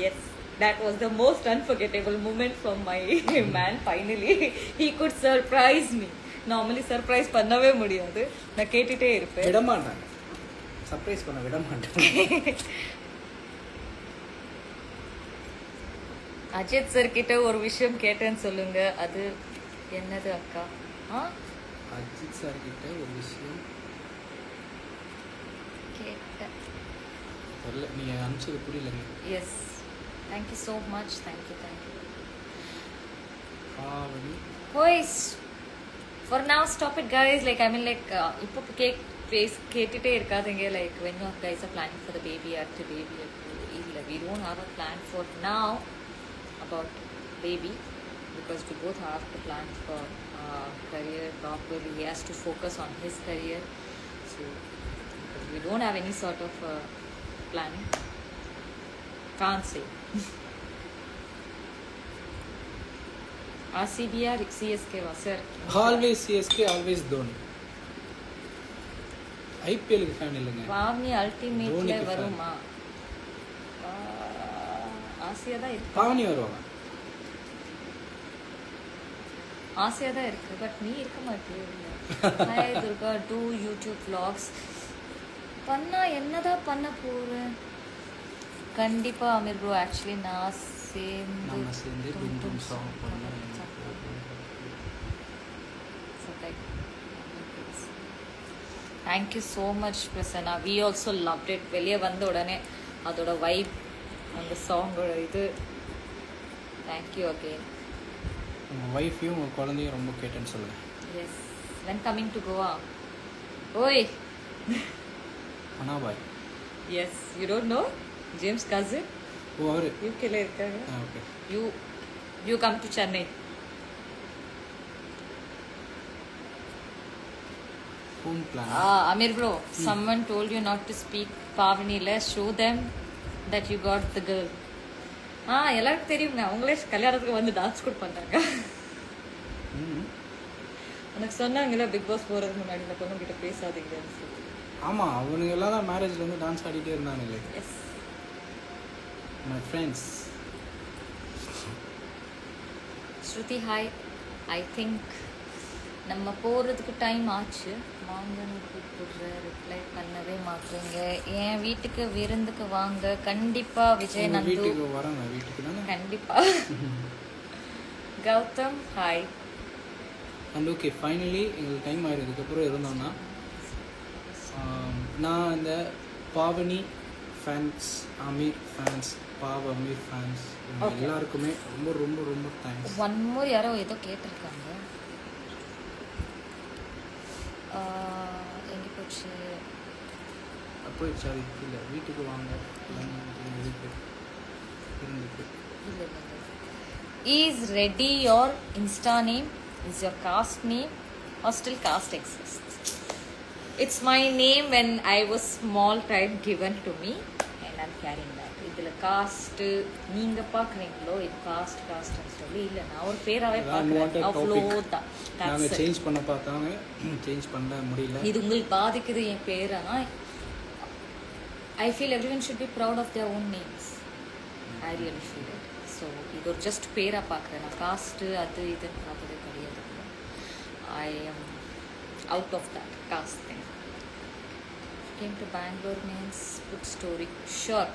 Yes, that was the most unforgettable moment from my man. Finally he could surprise me. Normally surprise பண்ணவே முடியாது, நான் கேட்டுட்டே இருப்பேன். விட மாட்டாங்க, சர்ப்ரைஸ் பண்ண விட மாட்டாங்க. அஜித் சார் கிட்ட ஒரு விஷயம் கேட்டேன்னு சொல்லுங்க. அது என்னது அக்கா? அஜித் சார் கிட்ட ஒரு விஷயம் கேட்டேன். தெரியல, நீங்கள் அனுப்பிச்சது புரியலங்க. Yes, thank you so much. Thank you. Boys, for now stop it guys. Like I mean like ipo கேட்டுட்டே இருக்காதீங்க. Like when you guys are planning for the baby or the baby, we don't have a plan for now about baby because we both have to plan for career properly. He has to focus on his career, so we don't have any sort of planning. Can't say. RCB or CSK va sir? Always CSK, always Dhoni. IPL க்கு fan இல்லங்க. பாவனி அல்டிமேட்ல வருமா? ஆசையா தான் இருக்கு. பாவனி வருவாங்க. ஆசையா தான் இருக்கு, பட் நீ இருக்க மாட்டியே. Hi Durga, do YouTube vlogs பண்ணா என்னதான் பண்ண போறேன்? கண்டிப்பா அமீர் ப்ரோ, ஆக்சுவலி நான் சேர்ந்து டும் டும் சாங் பண்ணேன். Thank you so much Prasanna. We also loved it. வெளியே வந்த உடனே அதோட வைப், அந்த சாங்கோட இது. Thank you again. உங்கள் ஒய்ஃபையும் உங்கள் குழந்தையும் ரொம்ப கேட்டேன்னு சொல்லுங்கள். Yes, when coming to Goa? ஓய் அனாபாய். Yes, you don't know James cousin? Oh, அவரு யூகேல இருக்காங்க. Okay. You come to Chennai. Amir bro, someone told you not to speak Pavani. Let's show them that you got the girl. எல்லாருக்கும் தெரியுங்க, அவங்களே கல்யாணத்துக்கு வந்து டான்ஸ் கூட பண்றாங்க. எனக்கு சொன்னாங்கல்ல பிக் பாஸ் போறதுக்கு முன்னாடி இந்த பொண்ணு கிட்ட பேசாதீங்கன்னு சொல்லி. ஆமா, அவனுங்க எல்லாம் தான் மேரேஜ்ல வந்து டான்ஸ் ஆடிட்டே இருந்தானுங்க. Yes my friends. Shruti hi. I think நம்ம போகிறதுக்கு டைம் ஆச்சு. வாங்கன்னு கூப்பிடுற, ரிப்ளை பண்ணவே மாட்டேங்க. என் வீட்டுக்கு விருந்துக்கு வாங்க. கண்டிப்பா விஜய் நந்து வீட்டுக்கு வராங்க. வீட்டுக்கு தானே? கண்டிப்பா. Gautham hi. And okay, finally எங்களுக்கு டைம் ஆகிடுறதுக்கப்புறம் இருந்தோம்னா நான் இந்த Bhavani fans, Amir fans, Amir fans எல்லாருக்குமே ரொம்ப ரொம்ப ரொம்ப தேங்க்ஸ். ஒன் மோர் யாரோ ஏதோ கேட்டிருக்காங்க. எங்கே போச்சு? போயிடுச்சு. அது இல்லை, வீட்டுக்கு வாங்க. இதுக்கு இருந்துக்கு இல்லை. Is ready your Insta name? Is your cost name or still caste exists? It's my name when I was small time given to me and I'm carrying that. இதுல காஸ்ட் நீங்க பாக்குறீங்களோ இது காஸ்ட் சொல்லி இல்லை, நான் ஒரு பேராவே பார்க்குறேன். அவ்வளோதான். நாங்கள் சேஞ்ச் பண்ண பார்த்தாங்க, சேஞ்ச் பண்ண முடியல. இது உங்களுக்கு பாதிக்குது என் பேரானா? I feel everyone should be proud of their own names. I really feel it. So இது ஒரு ஜஸ்ட் பேரா பார்க்குறேன். நான் காஸ்ட் அது இதுன்னு பார்த்ததே கிடையாது. I am out of that caste thing. Came to Bangalore means good story. Sure.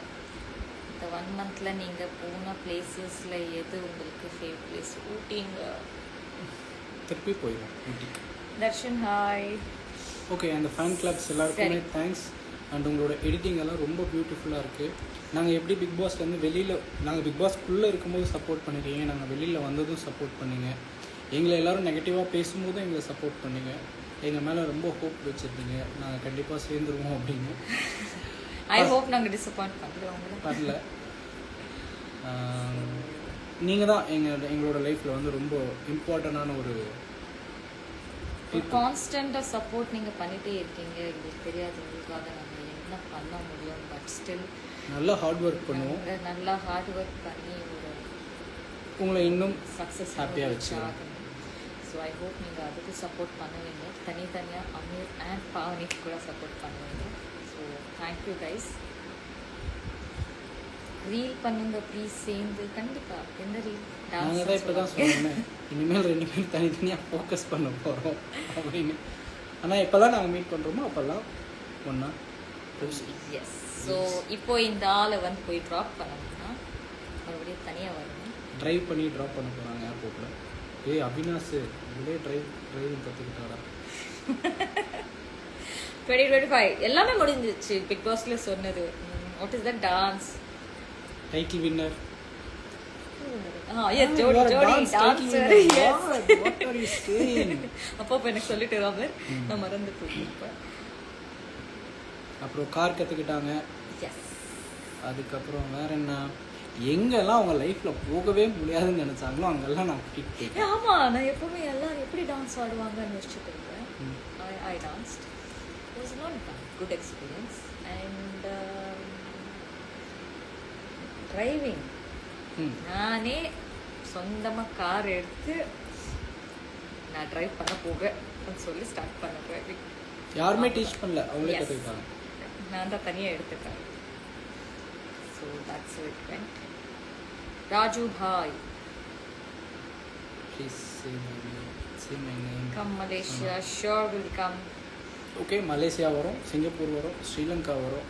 இந்த 1 monthல நீங்க போன பிளேசஸ்ல எது உங்களுக்கு ஃபேவரட் பிளேஸ்? ஊட்டிங்க. திருப்பி போயிடும் ஊட்டி. தர்ஷன் ஹாய். ஓகே, அந்த ஃபேன் கிளப்ஸ் எல்லாருக்குமே தேங்க்ஸ். அண்ட் உங்களோட எடிட்டிங் எல்லாம் ரொம்ப பியூட்டிஃபுல்லாக இருக்குது. நாங்கள் எப்படி பிக் பாஸ்லேருந்து வெளியில், நாங்கள் பிக் பாஸ்க்குள்ளே இருக்கும்போது சப்போர்ட் பண்ணிட்டீங்க, நாங்கள் வெளியில் வந்ததும் சப்போர்ட் பண்ணிங்க, எங்களை எல்லோரும் நெகட்டிவாக பேசும்போதும் எங்களை சப்போர்ட் பண்ணிங்க, எங்கள் மேலே ரொம்ப ஹோப் வச்சுருந்தீங்க நாங்கள் கண்டிப்பாக சேர்ந்துருவோம் அப்படின்னு. ஐ ஹோப் நாங்கள் டிசப்பாயிண்ட் பண்ணுறோம் வரல. நீங்கள் தான் எங்களோட லைஃப்பில் வந்து ரொம்ப இம்பார்ட்டண்டான ஒரு கான்ஸ்டண்ட்டாக சப்போர்ட் நீங்கள் பண்ணிகிட்டே இருக்கீங்க. எங்களுக்கு தெரியாது உங்களுக்காக நாங்கள் என்ன பண்ண முடியும். பட் ஸ்டில் நல்லா ஹார்ட் ஒர்க் பண்ணுவோம். நல்லா ஹார்ட் ஒர்க் பண்ணி ஒரு உங்களை இன்னும் சக்ஸஸ் ஹாப்பியாக வச்சு. ஸோ ஐ ஹோப் நீங்கள் அதுக்கு சப்போர்ட் பண்ணுவீங்க. தனித்தனியாக அமீர் அண்ட் பாவனிக்கு கூட சப்போர்ட் பண்ணுவீங்க. So thank you guys. ரீல் பண்ணுங்க ப்ளீஸ் சேர்ந்து. கண்டிப்பாக எந்த ரீல்? நாங்கள் தான் இப்போ தான் சொன்னோம் இனிமேல் 2 பேரும் தனித்தனியாக ஃபோக்கஸ் பண்ண போகிறோம் அப்படின்னு. ஆனால் எப்போல்லாம் நாங்கள் மீட் பண்ணுறோமோ அப்போல்லாம் ஒன்றா. எஸ். ஸோ இப்போ இந்த ஆளை வந்து போய் ட்ராப் பண்ணணும்னா மறுபடியும் தனியாக வரணும். ட்ரைவ் பண்ணி ட்ராப் பண்ண போகிறாங்க ஏர்போர்ட்டில். ஏய் அவினாஷ் இதே ட்ரைவிங் கற்றுக்கிட்டாடா. 2025 எல்லாமே முடிஞ்சிச்சு. பிக் பாஸ்ல சொன்னது. What is that dance? Title winner. Yes ஜோடி dancer. Yes. What are you saying? அப்போ எனக்கு சொல்லிட்டு ராமர் நான் மறந்து போயிட்டேன். அப்புறம் கார் கற்றுக்கிட்டாங்க. எஸ். அதுக்கப்புறம் வேற என்ன, எங்கெல்லாம் அவங்க லைஃப்பில் போகவே முடியாதுன்னு நினச்சாங்களோ அங்கெல்லாம் நான் கூட்டிகிட்டு போயிட்டேன். ஆமாம், நான் எப்போவுமே எல்லாரும் எப்படி டான்ஸ் ஆடுவாங்கன்னு யோசிச்சுட்டு இருக்கேன். I danced. It was not good experience. And driving நானே சொந்தமாக கார் எடுத்து நான் ட்ரைவ் பண்ண போகன்னு சொல்லி ஸ்டார்ட் பண்ண டிரைவிங். யாருமே டீச் பண்ணல, அவங்களே கற்றுக்கிட்டாங்க. நான் தான் தனியாக எடுத்துட்டேன். So that's it went. Raju bye please say my name. Come Malaysia. Sure will come. Okay, Malaysia வரும், சிங்கப்பூர் வரும், ஸ்ரீலங்கா வரும்.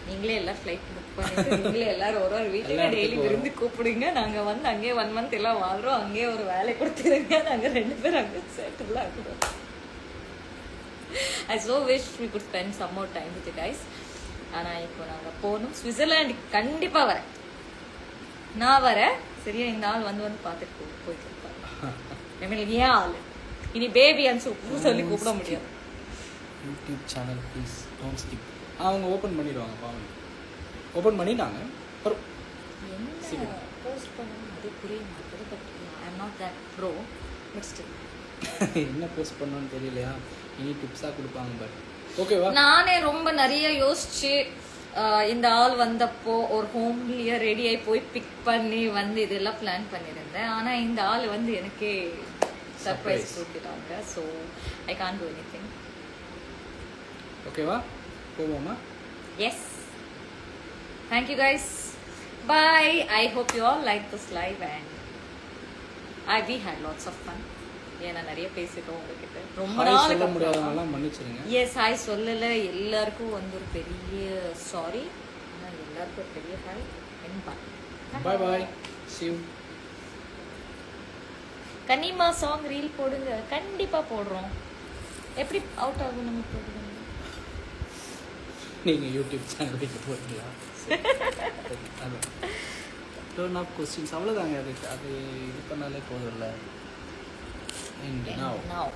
நீங்களே எல்லாம் ஃப்ளைட் புக் பண்ணிட்டு நீங்களே எல்லாரும் ஒரு ஒரு வீட்டுக்கு டெய்லி விருந்து கூப்பிடுங்க. நாங்கள் வந்து அங்கேயே 1 month எல்லாம் வாழ்கிறோம். அங்கேயே ஒரு வேலை கொடுத்துருங்க. நாங்கள் 2 பேரும் அங்கே settle ஆகுறோம். I so wish we could spend some more time with you guys. ஆனால் இப்போ நாங்கள் போகணும். சுவிட்சர்லாண்டுக்கு கண்டிப்பாக வரேன். நான் வரேன். சரியா? இந்த ஆள் வந்து பார்த்துட்டு போயிட்டு இருப்பேன். ஏன் ஆள் இனி பேபியான்னு சொல்லி கூப்பிட முடியாது. YouTube channel please don't skip. அவங்க ஓப்பன் பண்ணிடுவாங்க. பாவம் ஓப்பன் பண்ணிட்டாங்க. என்ன போஸ்ட் பண்ணணும் அது புரிய மாட்டேது. But I am not that bro. But still என்ன போஸ்ட் பண்ணணும்னு தெரியலையா? இனி டிப்ஸாக கொடுப்பாங்க. பட் ஓகேவா? நானே ரொம்ப நிறைய யோசிச்சு இந்த ஆள் வந்தப்போ ஒரு ஹோம்லியா ரெடி ஆகி போய் பிக் பண்ணி வந்து இதெல்லாம் பிளான் பண்ணியிருந்தேன். ஆனால் இந்த ஆள் வந்து எனக்கே சர்ப்ரைஸ் கொடுத்துட்டாங்க. So I can't do anything. ஓகேவா? போவோமா? Yes. Thank you guys. Bye. I hope you all like this live and we had lots of fun. ஏன்னா நிறைய பேசிட்டோம் உங்ககிட்ட. ரொம்ப நாளுக்கு முடியாதவங்கலாம் மன்னிச்சிருங்க. எஸ், ஹாய் சொல்லலை. எல்லாருக்கும் வந்து ஒரு பெரிய சாரி. ஆனால் எல்லாருக்கும் ஒரு பெரிய hi and bye. Bye bye. see you. Kanima song reel போடுங்க. கண்டிப்பாக போடுறோம். எப்படி அவுட் ஆகும் நம்ம போடுறோம்? நீங்கள் யூடியூப் சேனலுக்கு போடுறீங்களா? டர்ன் ஆஃப் கொஸ்டின்ஸ் அவ்வளோதாங்க. அது இது பண்ணாலே போதும்ல. And now